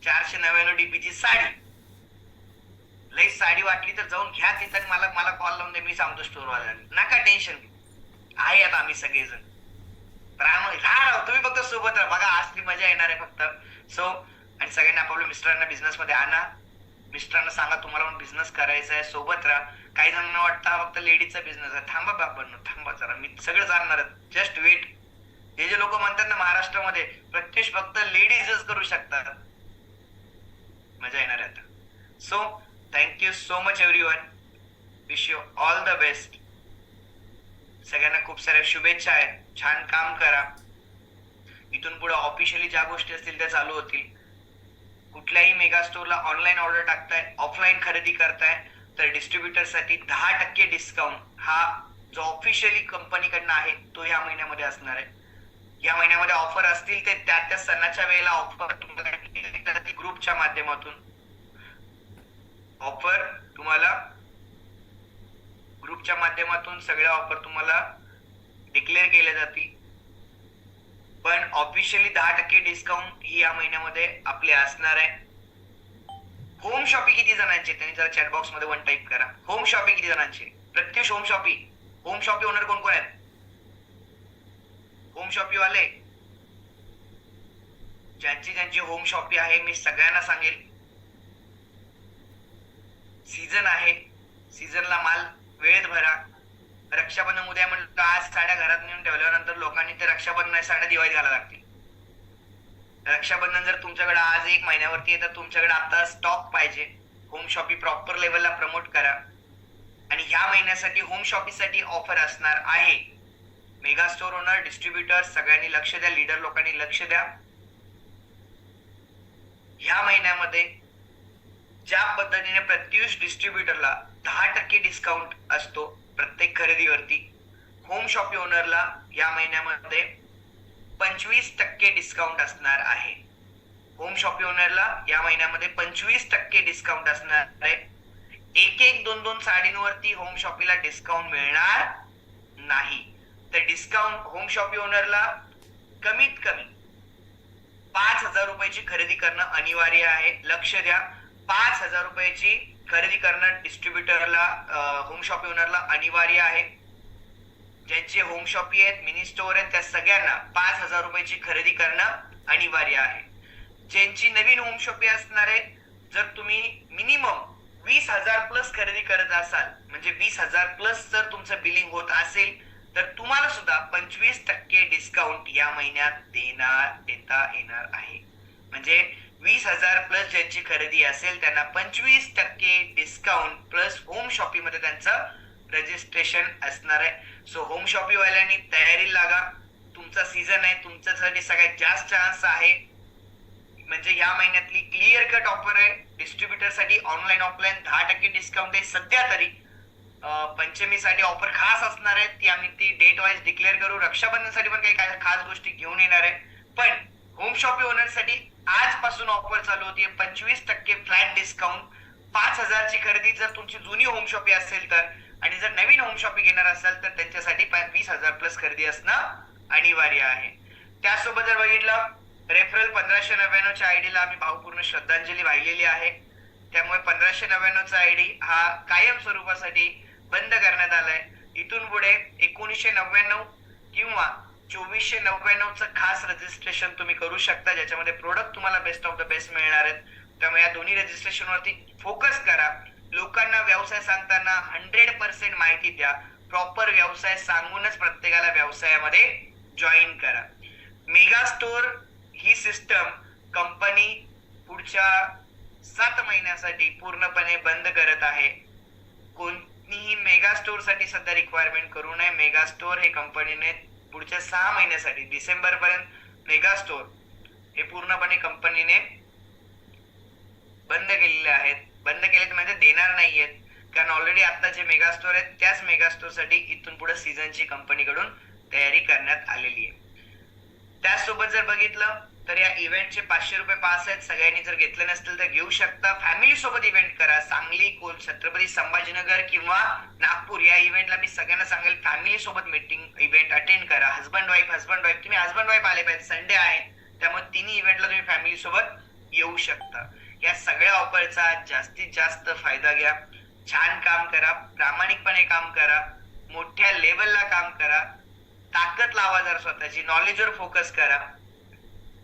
499 डीपीची साडी, लई साडी वाटली तर जाऊन घ्या तिथं, मला कॉल लावून दे, मी सांगतो स्टोरवाल्यांना. नका टेन्शन घेऊ, आहे आता आम्ही सगळेजण. राहा, तुम्ही फक्त सोबत राहा. बघा असली मजा येणार आहे फक्त. सो आणि सगळ्यांना आपापल्या मिस्टरांना बिझनेस मध्ये आणा. मिस्टरांना सांगा तुम्हाला पण बिझनेस करायचा आहे, सोबत राहा. काही जणांना वाटतं फक्त लेडीजचा बिझनेस आहे. थांबा बाबांनो, थांबा जरा, मी सगळं जाणणार आहे. Just wait. हे जे लोक म्हणतात ना महाराष्ट्रामध्ये प्रत्युष फक्त लेडीजच करू शकतात, मजा येणार आहे आता. So thank you so much everyone. Wish you all the best. सगळ्यांना खूप साऱ्या शुभेच्छा आहेत. छान काम करा. इथून पुढे ऑफिशियली ज्या गोष्टी असतील त्या चालू होतील. कुठल्याही मेगा स्टोअरला ऑनलाईन ऑर्डर टाकताय, ऑफलाईन खरेदी करताय तर डिस्ट्रीब्युटर साठी 10% डिस्काउंट हा जो ऑफिशियली कंपनीकडनं आहे तो या महिन्यामध्ये असणार आहे. या महिन्यामध्ये ऑफर असतील ते त्या सणाच्या वेळेला ऑफर ग्रुपच्या माध्यमातून ऑफर तुम्हाला ग्रुपच्या माध्यमातून सगळ्या ऑफर तुम्हाला डिक्लेअर केल्या जातील. पण ऑफिशियली 10% डिस्काउंट ही या महिन्यामध्ये आपले असणार आहे. होम शॉपिंग किती जणांचे, त्यांनी जरा चॅट बॉक्स मध्ये 1 टाईप करा. होम शॉपिंग किती जणांचे? Pratyush home shopping. Home shopping owner कोण कोण आहेत? होम शॉपिंग वाले ज्यांची होम शॉपिंग आहे मी सगळ्यांना सांगेल, सीझन आहे, सीझनला माल वेळेत भरा. रक्षाबंधन उद्या म्हणलं आज साड्या घरात नेऊन ठेवल्यानंतर लोकांनी ते रक्षाबंधन साड्या दिवाळीत घालायला लागतील. रक्षाबंधन जर तुमच्याकडे आज 1 महिन्यावरती आहे तर तुमच्याकडे आता स्टॉक पाहिजे. होम शॉपिंग प्रॉपर लेवलला प्रमोट करा. आणि ह्या महिन्यासाठी होम शॉपिंग साठी ऑफर असणार आहे. मेगा स्टोर ओनर, डिस्ट्रीब्युटर सगळ्यांनी लक्ष द्या, लीडर लोकांनी लक्ष द्या. ह्या महिन्यामध्ये ज्या पद्धतीने प्रत्युष डिस्ट्रीब्युटरला 10% डिस्काउंट असतो प्रत्येक खरेदीवरती, होम शॉपिंग ओनरला या महिन्यामध्ये 25% डिस्काउंट असणार आहे. होम शॉपिंग ओनरला या महिन्यामध्ये 25% डिस्काउंट असणार आहे. 1 2 साडींवरती होम शॉपिंगला डिस्काउंट मिळणार नाही. तर डिस्काउंट होम शॉपिंग ओनरला कमीत कमी 5,000 रुपयाची खरेदी करणं अनिवार्य आहे. लक्ष द्या, 5,000 रुपयाची खरेदी करणं डिस्ट्रीब्युटरला, होम शॉपिंग ओनरला अनिवार्य आहे. ज्यांचे होम शॉपिंग आहेत, मिनी स्टोअर आहेत, त्या सगळ्यांना 5,000 रुपयाची खरेदी करणं अनिवार्य आहे. ज्यांची नवीन होम शॉपिंग असणार आहे, जर तुम्ही मिनिमम 20,000 प्लस खरेदी करत असाल, म्हणजे 20,000 प्लस जर तुमचं बिलिंग होत असेल तर तुम्हाला सुद्धा 25% डिस्काउंट या महिन्यात देता येणार आहे. म्हणजे 20,000 प्लस ज्यांची खरेदी असेल त्यांना 25% डिस्काउंट प्लस होम शॉपिंग मध्ये त्यांचं रजिस्ट्रेशन असणार आहे. सो होम शॉपिंग वाल्यांनी तयारी लागा. तुमचा सीझन आहे, तुमच्यासाठी सगळ्यात जास्त चान्स आहे. म्हणजे या महिन्यातली क्लिअर कट ऑफर आहे. डिस्ट्रीब्युटर साठी ऑनलाईन ऑफलाईन 10% डिस्काउंट आहे सध्या तरी. पंचमीसाठी ऑफर खास असणार आहे, ती डेट वाईज डिक्लेअर करू. रक्षाबंधनसाठी पण काही खास गोष्टी घेऊन येणार आहे. पण होम शॉपिंग ओनर साठी आजपासून ऑफर चालू होती 25% फ्लॅट डिस्काउंट. 5,000 ची खरेदी जर तुमची जुनी होम शॉपिंग असेल तर, आणि जर नवीन होम शॉपिंग घेणार असाल तर त्यांच्यासाठी 20,000 प्लस खरेदी असणं अनिवार्य आहे. त्यासोबत जर बघितलं, रेफरल 1599च्या आयडीला आम्ही भावपूर्ण श्रद्धांजली वाहिलेली आहे. त्यामुळे 1599चा आयडी हा कायम स्वरूपासाठी बंद करण्यात आलाय. इथून पुढे 1999 किंवा 2499चं खास रजिस्ट्रेशन तुम्ही करू शकता, ज्याच्यामध्ये प्रोडक्ट तुम्हाला बेस्ट ऑफ द बेस्ट मिळणार आहेत. त्यामुळे या दोन्ही रजिस्ट्रेशन वरती फोकस करा. लोकांना व्यवसाय सांगताना 100% माहिती द्या. प्रॉपर व्यवसाय सांगूनच प्रत्येकाला व्यवसायामध्ये जॉईन करा. मेगा स्टोर ही सिस्टम कंपनी पुढच्या 7 महिन्यासाठी पूर्णपणे बंद करत आहे. कोणतीही मेगा स्टोर साठी सध्या रिक्वायरमेंट करू नये. मेगा स्टोर हे कंपनीने पुढच्या 6 महिन्यासाठी डिसेंबर पर्यंत मेगा स्टोर हे पूर्णपणे कंपनीने बंद केलेले आहेत. बंद केलेत म्हणजे देणार नाहीयेत, कारण ऑलरेडी आता जे मेगा स्टोर आहेत त्याच मेगा स्टोर साठी इथून पुढे सीझनची कंपनीकडून तयारी करण्यात आलेली आहे. त्याचसोबत जर बघितलं तर या इव्हेंटचे 500 रुपये पास आहेत. सगळ्यांनी जर घेतले नसतील तर घेऊ शकता. फॅमिली सोबत इव्हेंट करा. सांगली, छत्रपती संभाजीनगर किंवा नागपूर या इव्हेंटला मी सगळ्यांना सांगेल फॅमिली सोबत मीटिंग इव्हेंट अटेंड करा. हसबंड वाईफ तुम्ही हसबंड वाईफ आले पाहिजे. संडे आहे त्यामुळे तिन्ही इव्हेंटला तुम्ही फॅमिली सोबत येऊ शकता. या सगळ्या ऑफरचा जास्तीत जास्त फायदा घ्या. छान काम करा, प्रामाणिकपणे काम करा, मोठ्या लेवलला काम करा, ताकद लावा जर स्वतःची, नॉलेजवर फोकस करा.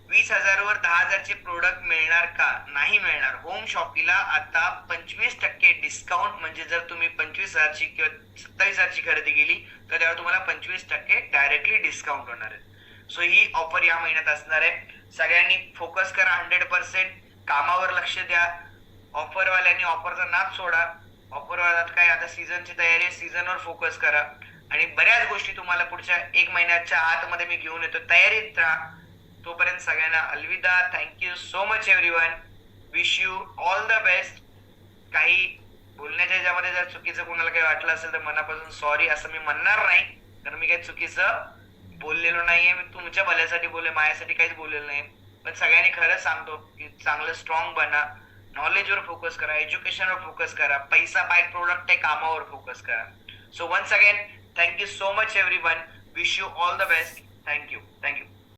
20,000 वर 10,000 चे प्रोडक्ट मिळणार का? नाही मिळणार. होम शॉपीला आता 25% डिस्काउंट, म्हणजे जर तुम्ही 25,000 ची किंवा 27,000 ची खरेदी केली तर त्यावर तुम्हाला 25% डायरेक्टली डिस्काउंट होणार आहे. सो ही ऑफर या महिन्यात असणार आहे. सगळ्यांनी फोकस करा. 100% कामावर लक्ष द्या. ऑफरवाल्यांनी ऑफरचा नाद सोडा. ऑफरवाल्यात काय आता सीझनची तयारी आहे, सीझनवर फोकस करा. आणि बऱ्याच गोष्टी तुम्हाला पुढच्या 1 महिन्याच्या आतमध्ये मी घेऊन येतो. तयारीत राहा. तोपर्यंत सगळ्यांना अलविदा. Thank you so much everyone. Wish you all the best. काही बोलण्याच्या याच्यामध्ये जर चुकीचं कोणाला काही वाटलं असेल तर मनापासून सॉरी. असं मी म्हणणार नाही, कारण मी काही चुकीचं बोललेलो नाहीये. मी तुमच्या भल्यासाठी बोलले, माझ्यासाठी काहीच बोललेलं नाही. पण सगळ्यांनी खरंच सांगतो की चांगलं स्ट्रॉंग बना. नॉलेजवर फोकस करा, एज्युकेशनवर फोकस करा, पैसा बाय प्रोडक्ट आहे कामावर फोकस करा. So once again thank you so much everyone. Wish you all the best. Thank you.